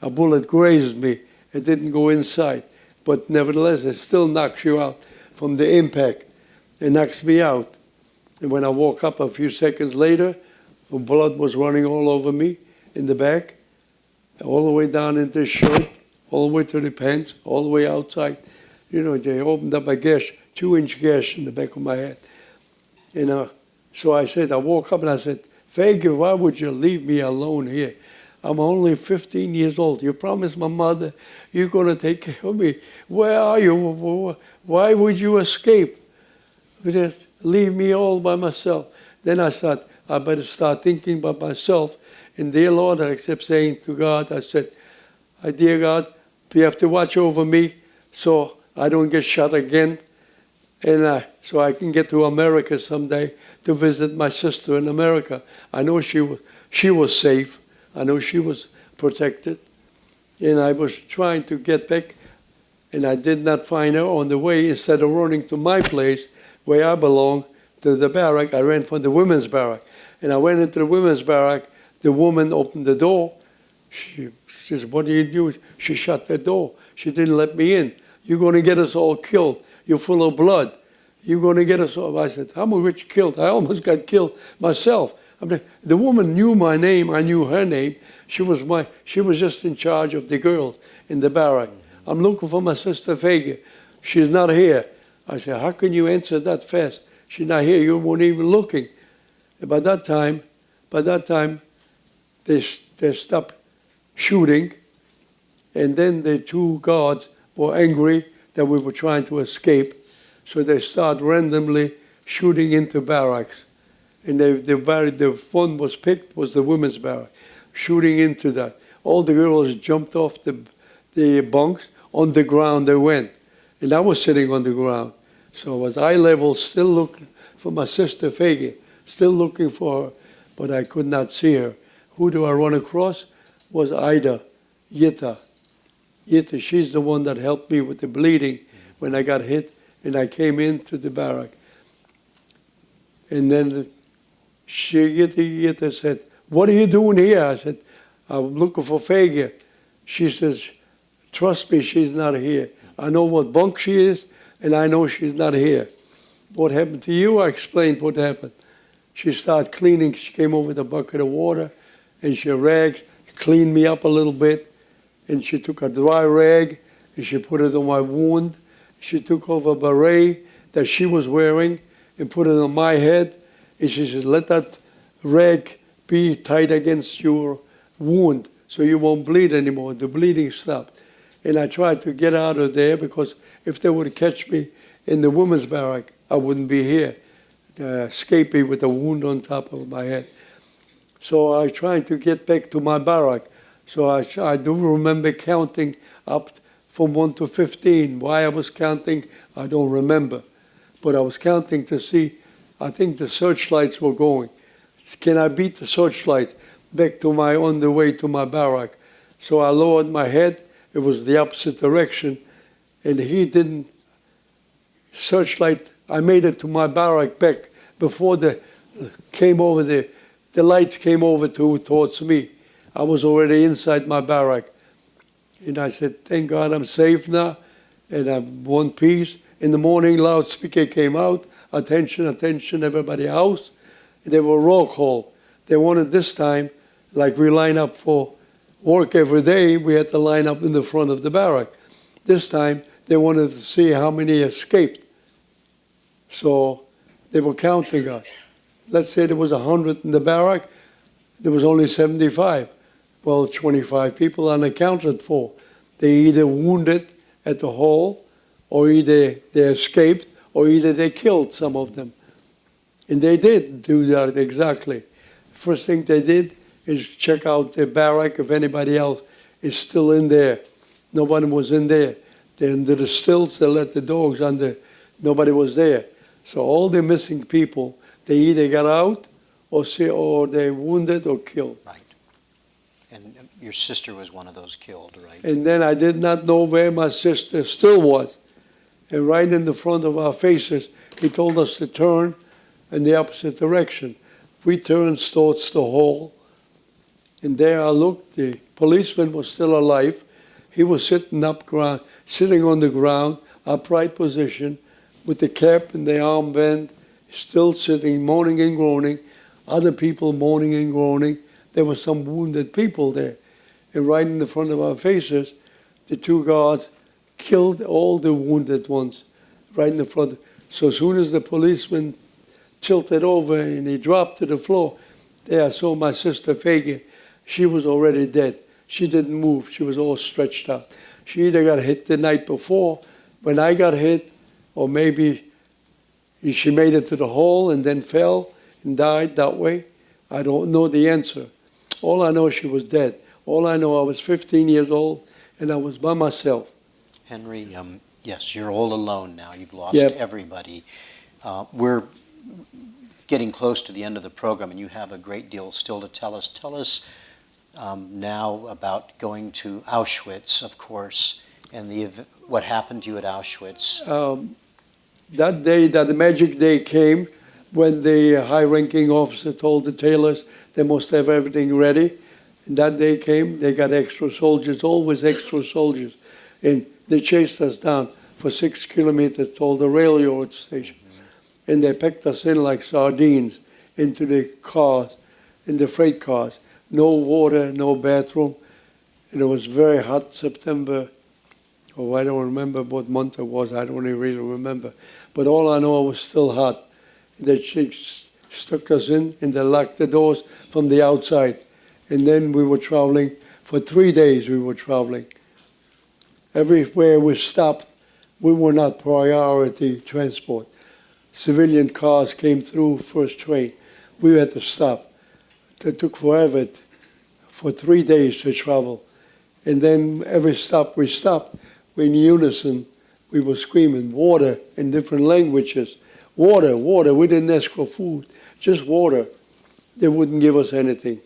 A bullet grazed me. It didn't go inside, but nevertheless, it still knocks you out from the impact. It knocks me out. And when I woke up a few seconds later, the blood was running all over me in the back, all the way down into the shirt, all the way to the pants, all the way outside. You know, they opened up a gash, 2-inch gash in the back of my head. And so I woke up and I said, Fagin, why would you leave me alone here? I'm only 15 years old. You promised my mother you're going to take care of me. Where are you? Why would you escape? Just leave me all by myself. Then I thought, I better start thinking about myself. And dear Lord, I kept saying to God, I said, dear God, you have to watch over me so I don't get shot again. And so I can get to America someday to visit my sister in America. I know she was safe. I know she was protected. And I was trying to get back, and I did not find her on the way. Instead of running to my place, where I belong, to the barrack, I ran for the women's barrack. And I went into the women's barrack. The woman opened the door. She said, what do you do? She shut the door. She didn't let me in. You're going to get us all killed. You're full of blood. You're going to get us all. I said, how am I killed? I almost got killed myself. The woman knew my name. I knew her name. She was just in charge of the girls in the barrack. I'm looking for my sister Fagin. She's not here. I said, how can you answer that fast? She's not here. You weren't even looking. And by that time, they stopped shooting. And then the 2 guards were angry that we were trying to escape. So they started randomly shooting into barracks. And the one was picked was the women's barrack, shooting into that. All the girls jumped off the bunks. On the ground they went. And I was sitting on the ground. So I was eye level, still looking for my sister Fagin, still looking for her, but I could not see her. Who do I run across? Was Ida Yitta. Yitta, she's the one that helped me with the bleeding when I got hit and I came into the barrack. And then Yitta said, "What are you doing here?" I said, "I'm looking for Fagin." She says, "Trust me, she's not here. I know what bunk she is, and I know she's not here." "What happened to you?" I explained what happened. She started cleaning. She came over with a bucket of water, and she cleaned me up a little bit. And she took a dry rag, and she put it on my wound. She took off a beret that she was wearing and put it on my head. And she said, "Let that rag be tight against your wound so you won't bleed anymore." The bleeding stopped. And I tried to get out of there because if they would catch me in the women's barrack, I wouldn't be here, escaping with a wound on top of my head. So I tried to get back to my barrack. So I do remember counting up from 1 to 15. Why I was counting, I don't remember. But I was counting to see, I think the searchlights were going. Can I beat the searchlights back to on the way to my barrack? So I lowered my head. It was the opposite direction. And he didn't searchlight. I made it to my barrack back before the lights came over towards me. I was already inside my barrack. And I said, "Thank God I'm safe now, and I'm one piece." In the morning, loudspeaker came out, "Attention, attention, everybody house." And they were roll call. They wanted this time, like we line up for work every day, we had to line up in the front of the barrack. This time, they wanted to see how many escaped. So they were counting us. Let's say there was 100 in the barrack, there was only 75. Well, 25 people unaccounted for. They either wounded at the hall, or either they escaped, or either they killed some of them. And they did do that exactly. First thing they did is check out the barrack if anybody else is still in there. Nobody was in there. They're under the stilts, they let the dogs under. Nobody was there. So all the missing people, they either got out, or they wounded or killed. Right. And your sister was one of those killed, right? And then I did not know where my sister still was. And right in the front of our faces, he told us to turn in the opposite direction. We turned towards the hall, and there I looked. The policeman was still alive. He was sitting on the ground, upright position, with the cap and the armband, still sitting, moaning and groaning. Other people moaning and groaning. There were some wounded people there. And right in the front of our faces, the two guards killed all the wounded ones right in the front. So as soon as the policeman tilted over and he dropped to the floor, there I saw my sister Fagin. She was already dead. She didn't move. She was all stretched out. She either got hit the night before when I got hit, or maybe she made it to the hall and then fell and died that way. I don't know the answer. All I know, she was dead. All I know, I was 15 years old and I was by myself. Henry, yes, you're all alone now. You've lost Yep. everybody. We're getting close to the end of the program, and you have a great deal still to tell us. Tell us now about going to Auschwitz, of course, and what happened to you at Auschwitz. That day, that magic day came when the high-ranking officer told the tailors they must have everything ready. And that day came, they got extra soldiers, always extra soldiers. And they chased us down for 6 kilometers to the railroad station. And they packed us in like sardines into the cars, in the freight cars. No water, no bathroom. And it was very hot September. Oh, I don't remember what month it was. I don't even really remember. But all I know, it was still hot. They stuck us in, and they locked the doors from the outside. And then we were traveling. For 3 days we were traveling. Everywhere we stopped, we were not priority transport. Civilian cars came through first train. We had to stop. It took forever for 3 days to travel. And then every stop we stopped, in unison, we were screaming water in different languages. Water, water. We didn't ask for food, just water. They wouldn't give us anything.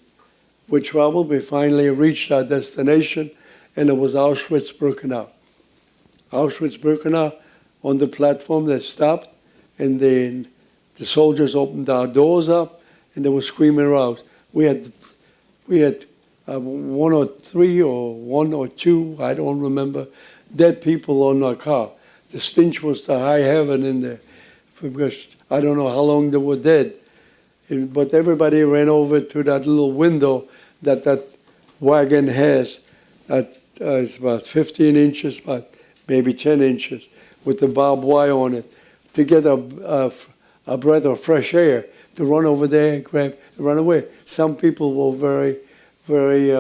We traveled. We finally reached our destination, and it was Auschwitz-Birkenau. Auschwitz-Birkenau, on the platform, they stopped, and then the soldiers opened our doors up, and they were screaming around. We had one or three or one or two, I don't remember, dead people on our car. The stench was to high heaven in there, because I don't know how long they were dead. But everybody ran over to that little window that wagon has. It's about 15 inches, about maybe 10 inches, with the barbed wire on it, to get a breath of fresh air, to run over there, grab, and run away. Some people were very, very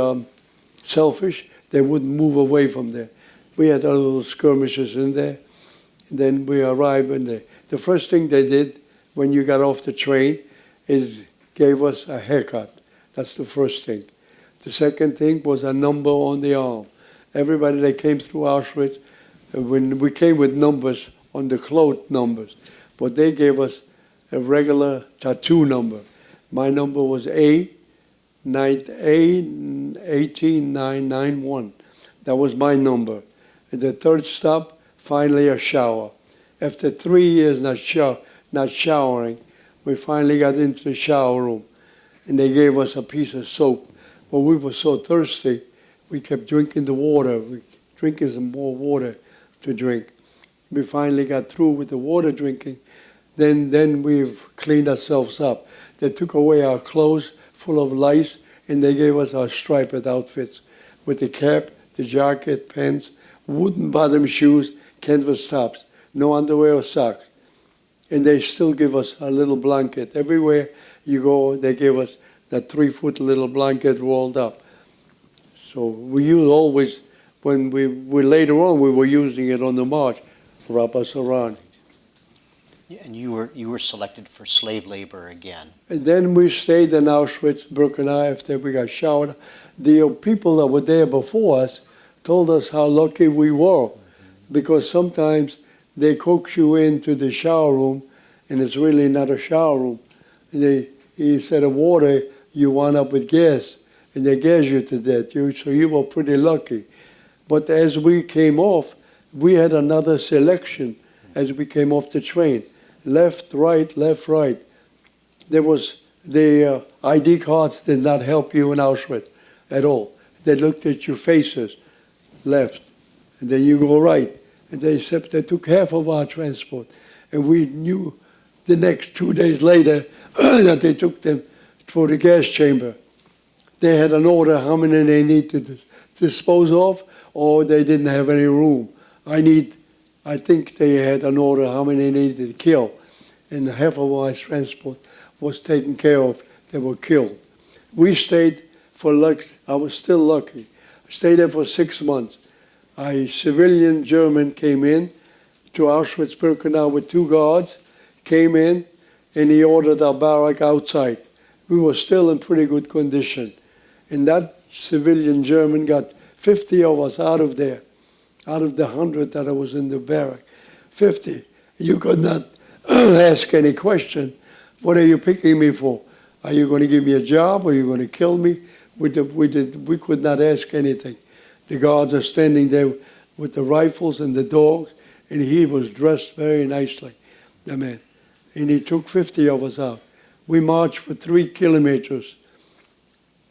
selfish. They wouldn't move away from there. We had our little skirmishes in there. And then we arrived in there. The first thing they did when you got off the train is gave us a haircut. That's the first thing. The second thing was a number on the arm. Everybody that came through Auschwitz, when we came with numbers on the clothes numbers, but they gave us a regular tattoo number. My number was A18991. That was my number. And the third stop, finally a shower. After 3 years not showering, we finally got into the shower room, and they gave us a piece of soap. But we were so thirsty, we kept drinking the water, drinking some more water to drink. We finally got through with the water drinking. Then we've cleaned ourselves up. They took away our clothes full of lice, and they gave us our striped outfits with the cap, the jacket, pants, wooden bottom shoes, canvas tops, no underwear or socks. And they still give us a little blanket. Everywhere you go, they give us that 3-foot little blanket rolled up. So we use always, when we later on, we were using it on the march, wrap us around. And you were selected for slave labor again. And then we stayed in Auschwitz-Birkenau after we got showered. The people that were there before us told us how lucky we were, because sometimes they coax you into the shower room, and it's really not a shower room. Instead of water, you wound up with gas, and they gas you to death. So you were pretty lucky. But as we came off, we had another selection as we came off the train. Left, right, left, right. There was the ID cards did not help you in Auschwitz at all. They looked at your faces, left, and then you go right. And they took half of our transport. And we knew the next 2 days later that they took them for the gas chamber. They had an order how many they need to dispose of, or they didn't have any room. I think they had an order how many they needed to kill. And half of our transport was taken care of. They were killed. We stayed for luck. I was still lucky. I stayed there for 6 months. A civilian German came in to Auschwitz-Birkenau with 2 guards, came in, and he ordered our barrack outside. We were still in pretty good condition. And that civilian German got 50 of us out of there, out of the 100 that was in the barrack. 50. You could not ask any question. What are you picking me for? Are you going to give me a job? Are you going to kill me? We could not ask anything. The guards are standing there with the rifles and the dogs, and he was dressed very nicely, the man. And he took 50 of us out. We marched for 3 kilometers.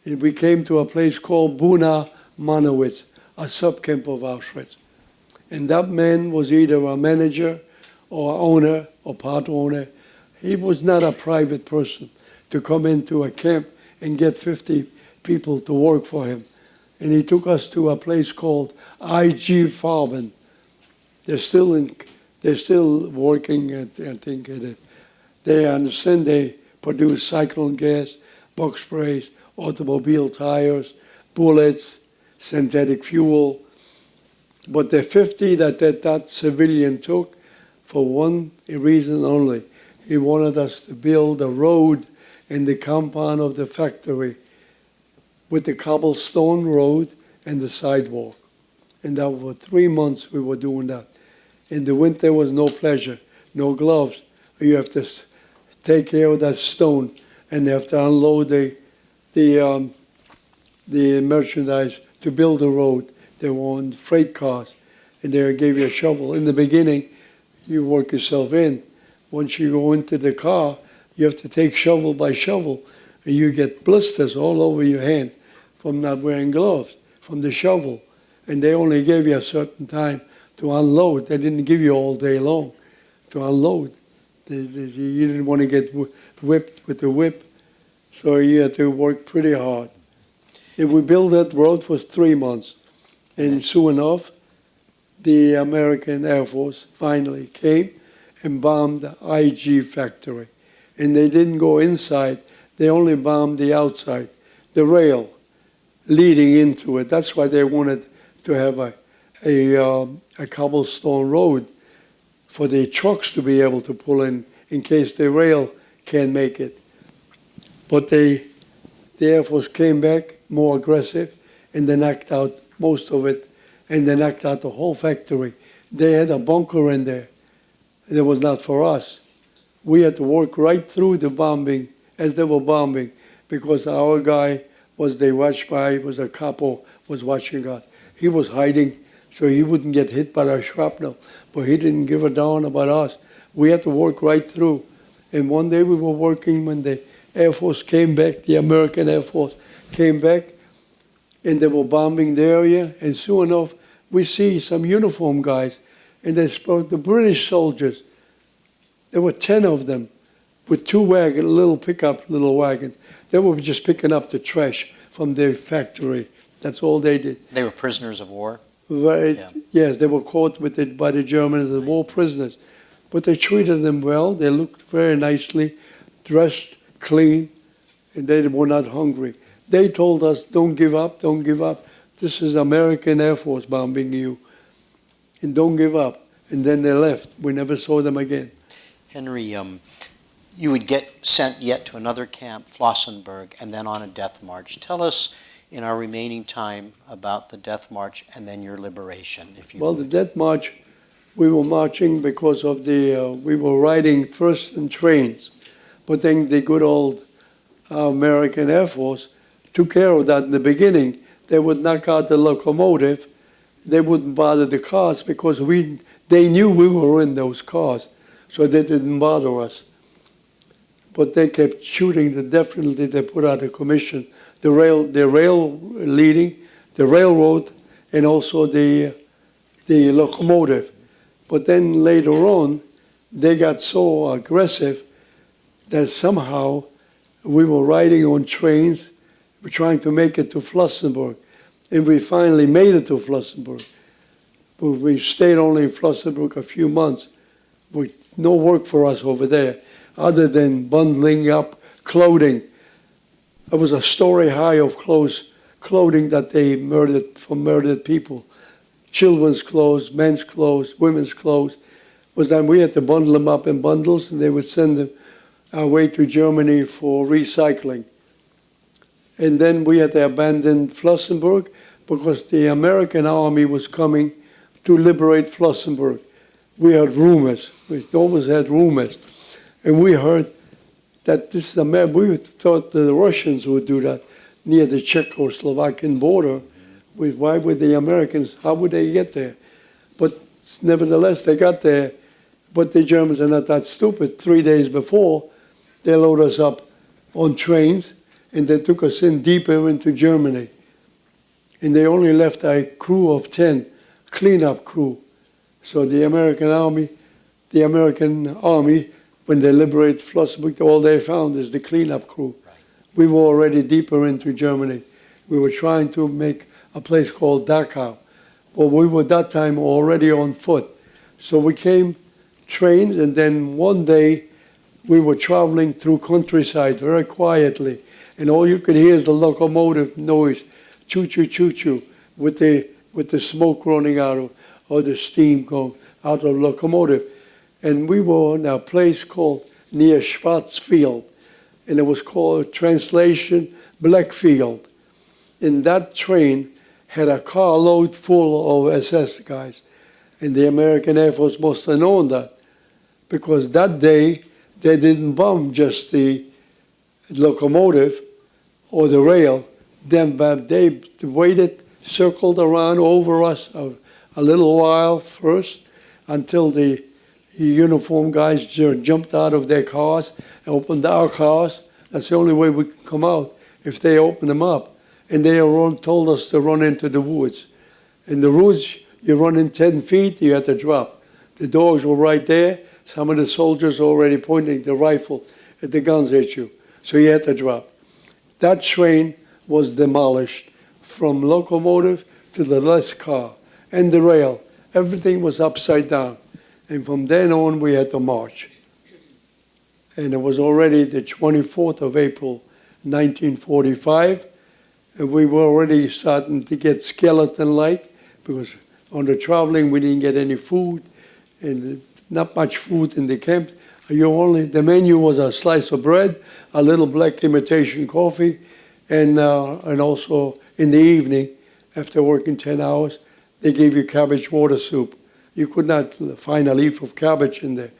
And we came to a place called Buna Manowitz, a subcamp of Auschwitz. And that man was either a manager or owner or part owner. He was not a private person to come into a camp and get 50 people to work for him. And he took us to a place called IG Farben. They're still working, I think. They understand they produce cyclone gas, bug sprays, automobile tires, bullets, synthetic fuel. But the 50 that civilian took, for one reason only. He wanted us to build a road in the compound of the factory with the cobblestone road and the sidewalk. And that for 3 months we were doing that. In the winter was no pleasure, no gloves. You have to take care of that stone, and you have to unload the merchandise to build the road They were on freight cars, and they gave you a shovel. In the beginning, you work yourself in. Once you go into the car, you have to take shovel by shovel, and you get blisters all over your hand from not wearing gloves, from the shovel. And they only gave you a certain time to unload. They didn't give you all day long to unload. You didn't want to get whipped with the whip, so you had to work pretty hard. If we built that road for 3 months, and soon enough, the American Air Force finally came and bombed the IG factory. And they didn't go inside, they only bombed the outside, the rail leading into it. That's why they wanted to have a cobblestone road for the trucks to be able to pull in case the rail can't make it. But the Air Force came back more aggressive, and they knocked out most of it, and they knocked out the whole factory. They had a bunker in there. That was not for us. We had to work right through the bombing as they were bombing, because our guy was the watch by, was a capo, was watching us. He was hiding so he wouldn't get hit by our shrapnel, but he didn't give a darn about us. We had to work right through. And one day we were working when the Air Force came back, the American Air Force came back, and they were bombing the area, and soon enough we see some uniform guys, and they spoke the British soldiers. There were 10 of them with 2 wagons, little wagons. They were just picking up the trash from their factory. That's all they did. They were prisoners of war? Right. Yeah. Yes, they were caught with it by the Germans as war prisoners. But they treated them well. They looked very nicely, dressed, clean, and they were not hungry. They told us, don't give up, don't give up. This is American Air Force bombing you. And don't give up. And then they left. We never saw them again. Henry, you would get sent yet to another camp, Flossenburg, and then on a death march. Tell us in our remaining time about the death march and then your liberation, if you Well, would. the death march, we were marching because of we were riding first in trains. But then the good old American Air Force took care of that in the beginning. They would knock out the locomotive. They wouldn't bother the cars because they knew we were in those cars, so they didn't bother us. But they kept shooting. Definitely they put out a commission. The rail leading, the railroad, and also the locomotive. But then later on, they got so aggressive that somehow we were riding on trains, we're trying to make it to Flossenburg. And we finally made it to Flossenburg. But we stayed only in Flossenburg a few months. With no work for us over there, other than bundling up clothing. It was a story high of clothing that they murdered for murdered people. Children's clothes, men's clothes, women's clothes. Was that we had to bundle them up in bundles, and they would send them away to Germany for recycling. And then we had to abandon Flossenburg because the American army was coming to liberate Flossenburg. We had rumors. We always had rumors. And we heard that this is America. We thought the Russians would do that near the Czechoslovakian border. Why would the Americans, how would they get there? But nevertheless, they got there. But the Germans are not that stupid. 3 days before, they loaded us up on trains, and they took us in deeper into Germany. And they only left a crew of 10, cleanup crew. So the American army, when they liberated Flossenburg, all they found is the cleanup crew. Right. We were already deeper into Germany. We were trying to make a place called Dachau. Well, we were that time already on foot. So we came trained, and then one day we were traveling through countryside very quietly, and all you could hear is the locomotive noise, choo-choo, choo-choo, with the smoke running out of, or the steam going out of the locomotive. And we were in a place called near Schwarzfield, and it was called, translation, Blackfield. And that train had a carload full of SS guys, and the American Air Force must have known that, because that day they didn't bomb just the locomotive or the rail. Then they waited circled around over us a little while first until the uniformed guys jumped out of their cars, opened our cars. That's the only way we could come out, if they opened them up. And they told us to run into the woods. In the woods, you run in 10 feet, you had to drop. The dogs were right there. Some of the soldiers already pointing the rifle at the guns at you. So you had to drop. That train was demolished from locomotive to the last car and the rail. Everything was upside down. And from then on, we had to march. And it was already the 24th of April, 1945. And we were already starting to get skeleton-like because on the traveling, we didn't get any food and not much food in the camp. The menu was a slice of bread, a little black imitation coffee, and also in the evening, after working 10 hours, they gave you cabbage water soup. You could not find a leaf of cabbage in there.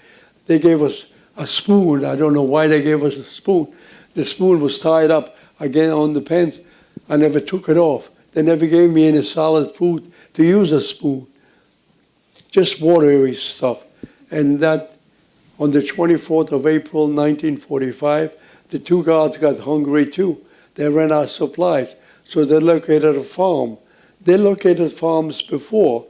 They gave us a spoon. I don't know why they gave us a spoon. The spoon was tied up again on the pants. I never took it off. They never gave me any solid food to use a spoon. Just watery stuff. And that, on the 24th of April, 1945, the two guards got hungry too. They ran out of supplies. So they located a farm. They located farms before,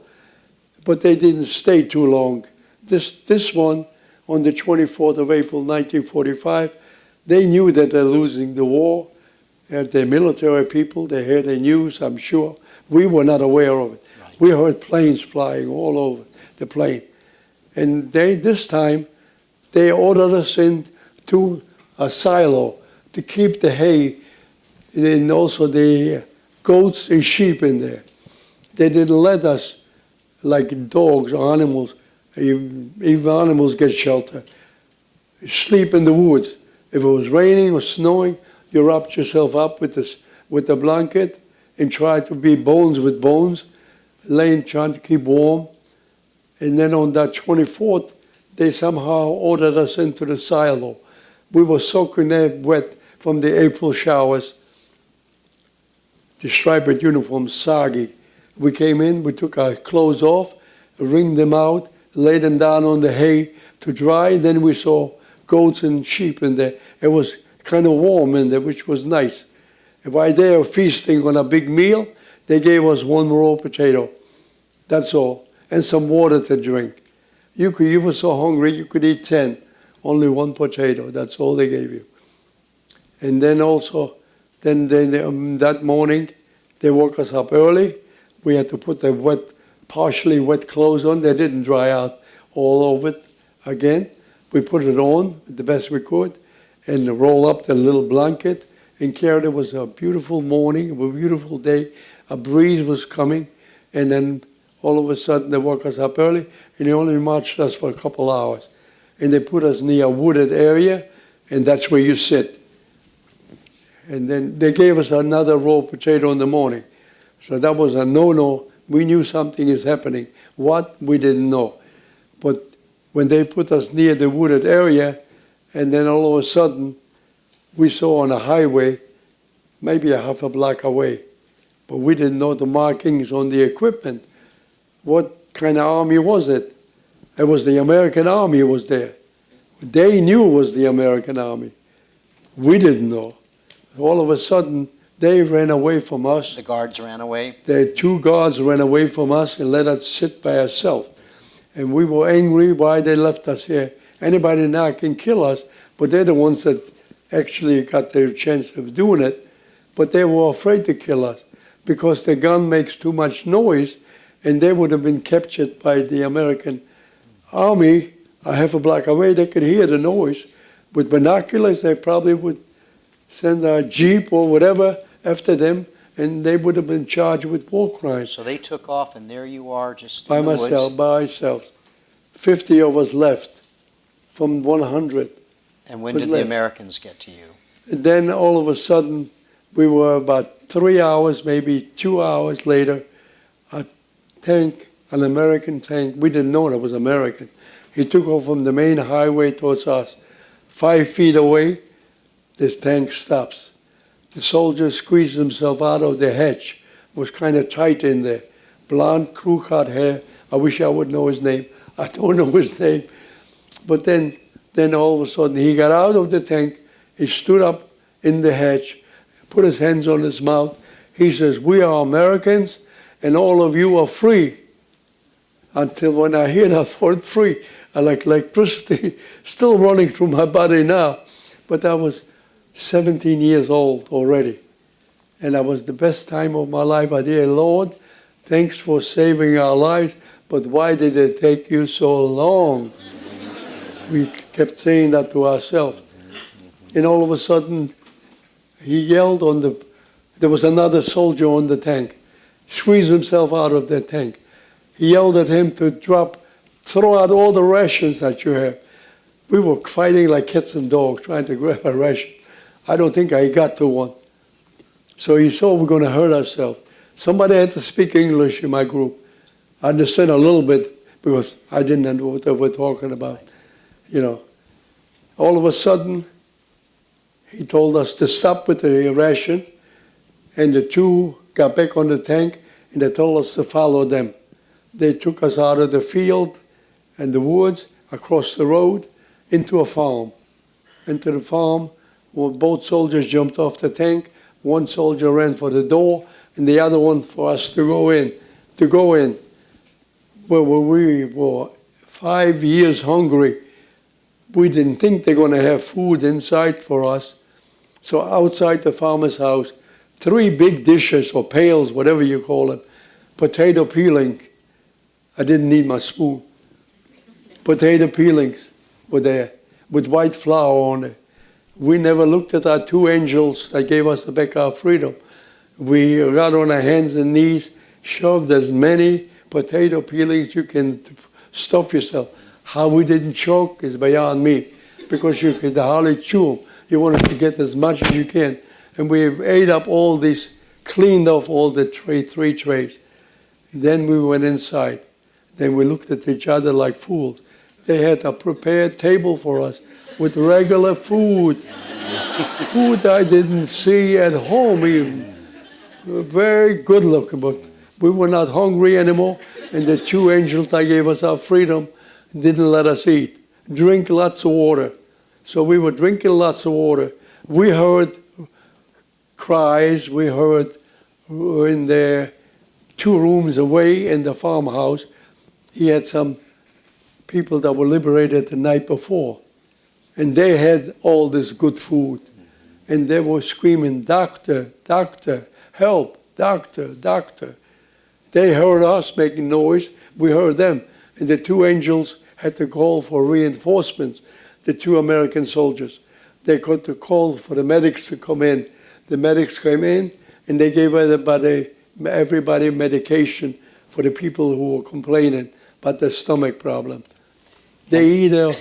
but they didn't stay too long. This one, on the 24th of April, 1945, they knew that they're losing the war. And the military people, they heard the news, I'm sure. We were not aware of it. Right. We heard planes flying all over the plane. And this time, they ordered us into a silo to keep the hay and also the goats and sheep in there. They didn't let us, like dogs or animals, even animals get shelter, sleep in the woods. If it was raining or snowing, you wrapped yourself up with the blanket and tried to be bones with bones, laying trying to keep warm. And then on that 24th, they somehow ordered us into the silo. We were soaking wet from the April showers. The striped uniforms, soggy. We came in, we took our clothes off, wringed them out, laid them down on the hay to dry. Then we saw goats and sheep in there. It was kind of warm in there, which was nice. And while they were feasting on a big meal, they gave us one raw potato. That's all. And some water to drink. You were so hungry, you could eat 10. Only one potato. That's all they gave you. And then also, that morning, they woke us up early. We had to put the partially wet clothes on. They didn't dry out all over it again. We put it on the best we could and roll up the little blanket and carried it. It was a beautiful morning, a beautiful day. A breeze was coming, and then all of a sudden they woke us up early, and they only marched us for a couple hours. And they put us near a wooded area, and that's where you sit. And then they gave us another raw potato in the morning. So that was a no-no. We knew something is happening. What? We didn't know. But when they put us near the wooded area, and then all of a sudden, we saw on a highway, maybe a half a block away, but we didn't know the markings on the equipment. What kind of army was it? It was the American Army was there. They knew it was the American Army. We didn't know. All of a sudden, they ran away from us. The guards ran away? The two guards ran away from us and let us sit by ourselves. And we were angry why they left us here. Anybody now can kill us, but they're the ones that actually got their chance of doing it. But they were afraid to kill us because the gun makes too much noise, and they would have been captured by the American Army a half a block away. They could hear the noise. With binoculars, they probably would send a jeep or whatever after them, and they would have been charged with war crimes. So they took off, and there you are, just by in the myself, woods. by myself. 50 of us left from 100. And when did the Americans get to you? And then all of a sudden, we were about 3 hours, maybe 2 hours later, a tank, an American tank, we didn't know it was American. He took off from the main highway towards us. 5 feet away, this tank stops. The soldier squeezed himself out of the hatch was kind of tight in there. Blonde, crew-cut hair. I wish I would know his name. I don't know his name. But then all of a sudden, he got out of the tank. He stood up in the hatch, put his hands on his mouth. He says, "We are Americans, and all of you are free." Until when I hear that word free, I like electricity still running through my body now. But I was 17 years old already. And that was the best time of my life. I dear Lord, thanks for saving our lives, but why did it take you so long? We kept saying that to ourselves. And all of a sudden, he yelled there was another soldier on the tank, squeezed himself out of the tank. He yelled at him to throw out all the rations that you have. We were fighting like cats and dogs, trying to grab a ration. I don't think I got to one. So he saw we're going to hurt ourselves. Somebody had to speak English in my group. I understood a little bit because I didn't know what they were talking about. You know, all of a sudden, he told us to stop with the ration, and the two got back on the tank, and they told us to follow them. They took us out of the field and the woods, across the road, into a farm. Into the farm, where both soldiers jumped off the tank. One soldier ran for the door, and the other one for us to go in. Well, we were 5 years hungry. We didn't think they're going to have food inside for us. So outside the farmer's house, 3 big dishes or pails, whatever you call them, potato peeling. I didn't need my spoon. Potato peelings were there with white flour on it. We never looked at our 2 angels that gave us back our freedom. We got on our hands and knees, shoved as many potato peelings you can stuff yourself. How we didn't choke is beyond me, because you could hardly chew them. You wanted to get as much as you can. And we ate up all these, cleaned off all the 3 trays. Then we went inside. Then we looked at each other like fools. They had a prepared table for us with regular food. Food I didn't see at home even. Very good looking, but we were not hungry anymore. And the 2 angels that gave us our freedom didn't let us eat. Drink lots of water. So we were drinking lots of water. We heard cries. We heard in there 2 rooms away in the farmhouse. He had some people that were liberated the night before. And they had all this good food. And they were screaming, "Doctor, doctor, help, doctor, doctor." They heard us making noise. We heard them. And the 2 angels had to call for reinforcements, the 2 American soldiers. They got to call for the medics to come in. The medics came in, and they gave everybody medication for the people who were complaining about their stomach problem. They either,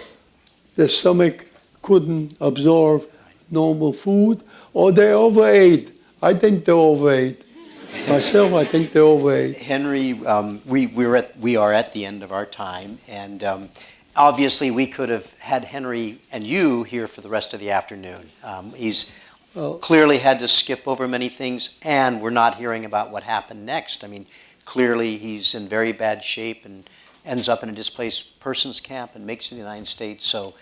their stomach couldn't absorb normal food, or they overate. I think they overate. Myself, I think they overate. Henry, we are at the end of our time, and obviously we could have had Henry and you here for the rest of the afternoon. He's clearly had to skip over many things, and we're not hearing about what happened next. I mean, clearly he's in very bad shape and ends up in a displaced persons camp and makes it to the United States. So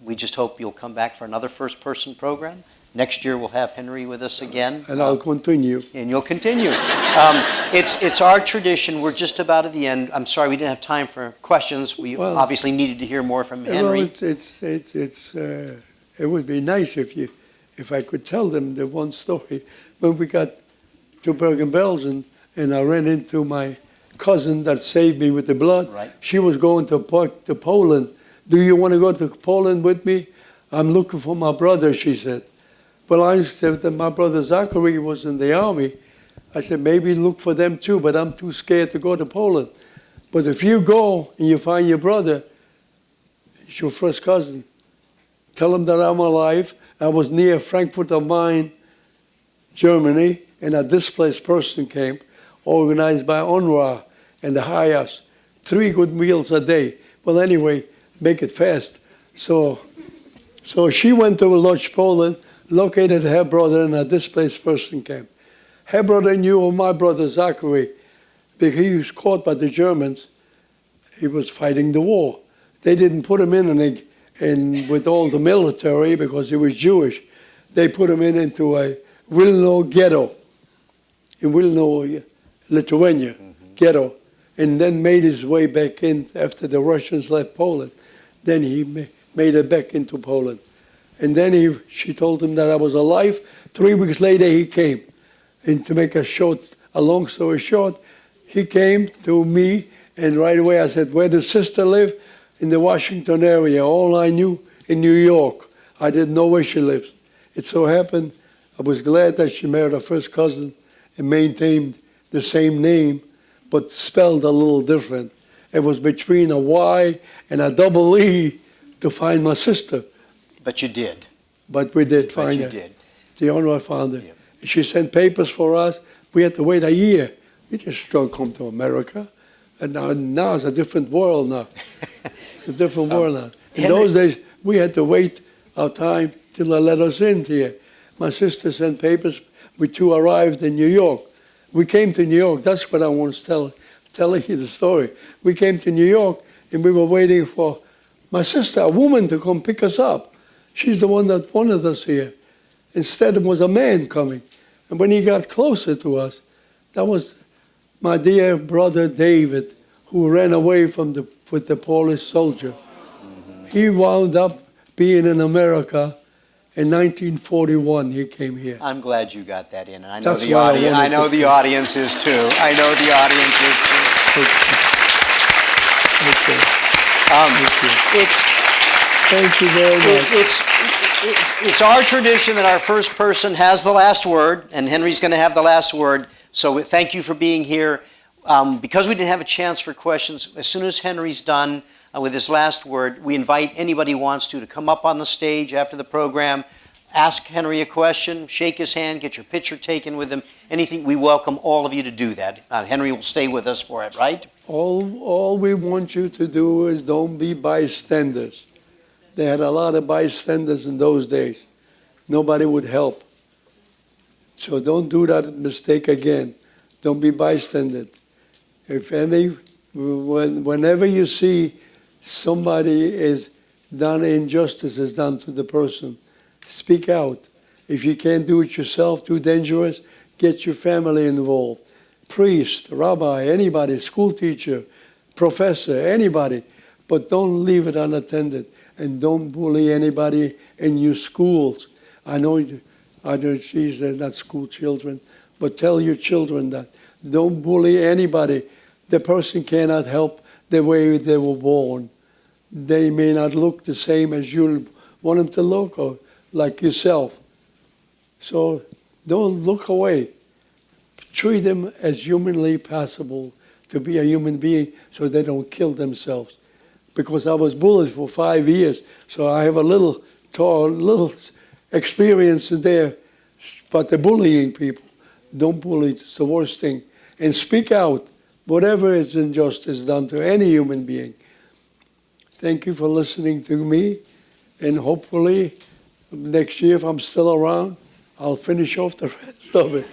we just hope you'll come back for another First Person program. Next year we'll have Henry with us again. And I'll continue. And you'll continue. It's our tradition. We're just about at the end. I'm sorry we didn't have time for questions. We obviously needed to hear more from Henry. Well, it would be nice if I could tell them the one story. When we got to Bergen-Belsen, and I ran into my cousin that saved me with the blood. Right. She was going to Poland. "Do you want to go to Poland with me?" "I'm looking for my brother," she said. Well, I said that my brother Zachary was in the army. I said, maybe look for them too, but I'm too scared to go to Poland. But if you go and you find your brother, he's your first cousin, tell him that I'm alive. I was near Frankfurt am Main, Germany, in a displaced person camp organized by UNRWA and the Hayas. 3 good meals a day. Well, anyway, make it fast. So she went to Lodz, Poland, located her brother in a displaced person camp. her brother knew of my brother Zachary, because he was caught by the Germans. He was fighting the war. They didn't put him in with all the military because he was Jewish. They put him into a Wilno ghetto, in Wilno, Lithuania, ghetto, and then made his way back in after the Russians left Poland. Then he made it back into Poland. And then she told him that I was alive. 3 weeks later, he came. And to make a long story short, he came to me, and right away I said, where does sister live? In the Washington area. All I knew in New York. I didn't know where she lived. It so happened, I was glad that she married her first cousin and maintained the same name, but spelled a little different. It was between a Y and a double E to find my sister. But you did. But we did find her. But you did. The owner found her. Yeah. She sent papers for us. We had to wait a year. We just don't come to America. And now it's a different world now. It's a different world now. In those days, we had to wait our time till they let us in here. My sister sent papers. We two arrived in New York. We came to New York. That's what I want to telling you the story. We came to New York, and we were waiting for my sister, a woman, to come pick us up. She's the one that wanted us here. Instead, it was a man coming. And when he got closer to us, that was my dear brother David, who ran away with the Polish soldier. He wound up being in America in 1941. He came here. I'm glad you got that in. And I know That's the why I audience. wanted I know to- the audience is too. I know the audience is too. Okay. Thank you. It's Thank you very much. it's our tradition that our first person has the last word, and Henry's going to have the last word. So thank you for being here. Because we didn't have a chance for questions, as soon as Henry's done with his last word, we invite anybody who wants to come up on the stage after the program, ask Henry a question, shake his hand, get your picture taken with him, anything. We welcome all of you to do that. Henry will stay with us for it, right? All we want you to do is don't be bystanders. They had a lot of bystanders in those days. Nobody would help. So don't do that mistake again. Don't be bystander. Whenever you see somebody is done injustice is done to the person, speak out. If you can't do it yourself, too dangerous, get your family involved. Priest, rabbi, anybody, school teacher, professor, anybody. But don't leave it unattended, and don't bully anybody in your schools. I know she's not school children, but tell your children that. Don't bully anybody. The person cannot help the way they were born. They may not look the same as you want them to look, or like yourself. So don't look away. Treat them as humanly possible to be a human being so they don't kill themselves. Because I was bullied for 5 years, so I have a little experience in there. But the bullying people, don't bully, it's the worst thing. And speak out, whatever is injustice done to any human being. Thank you for listening to me, and hopefully next year, if I'm still around, I'll finish off the rest of it.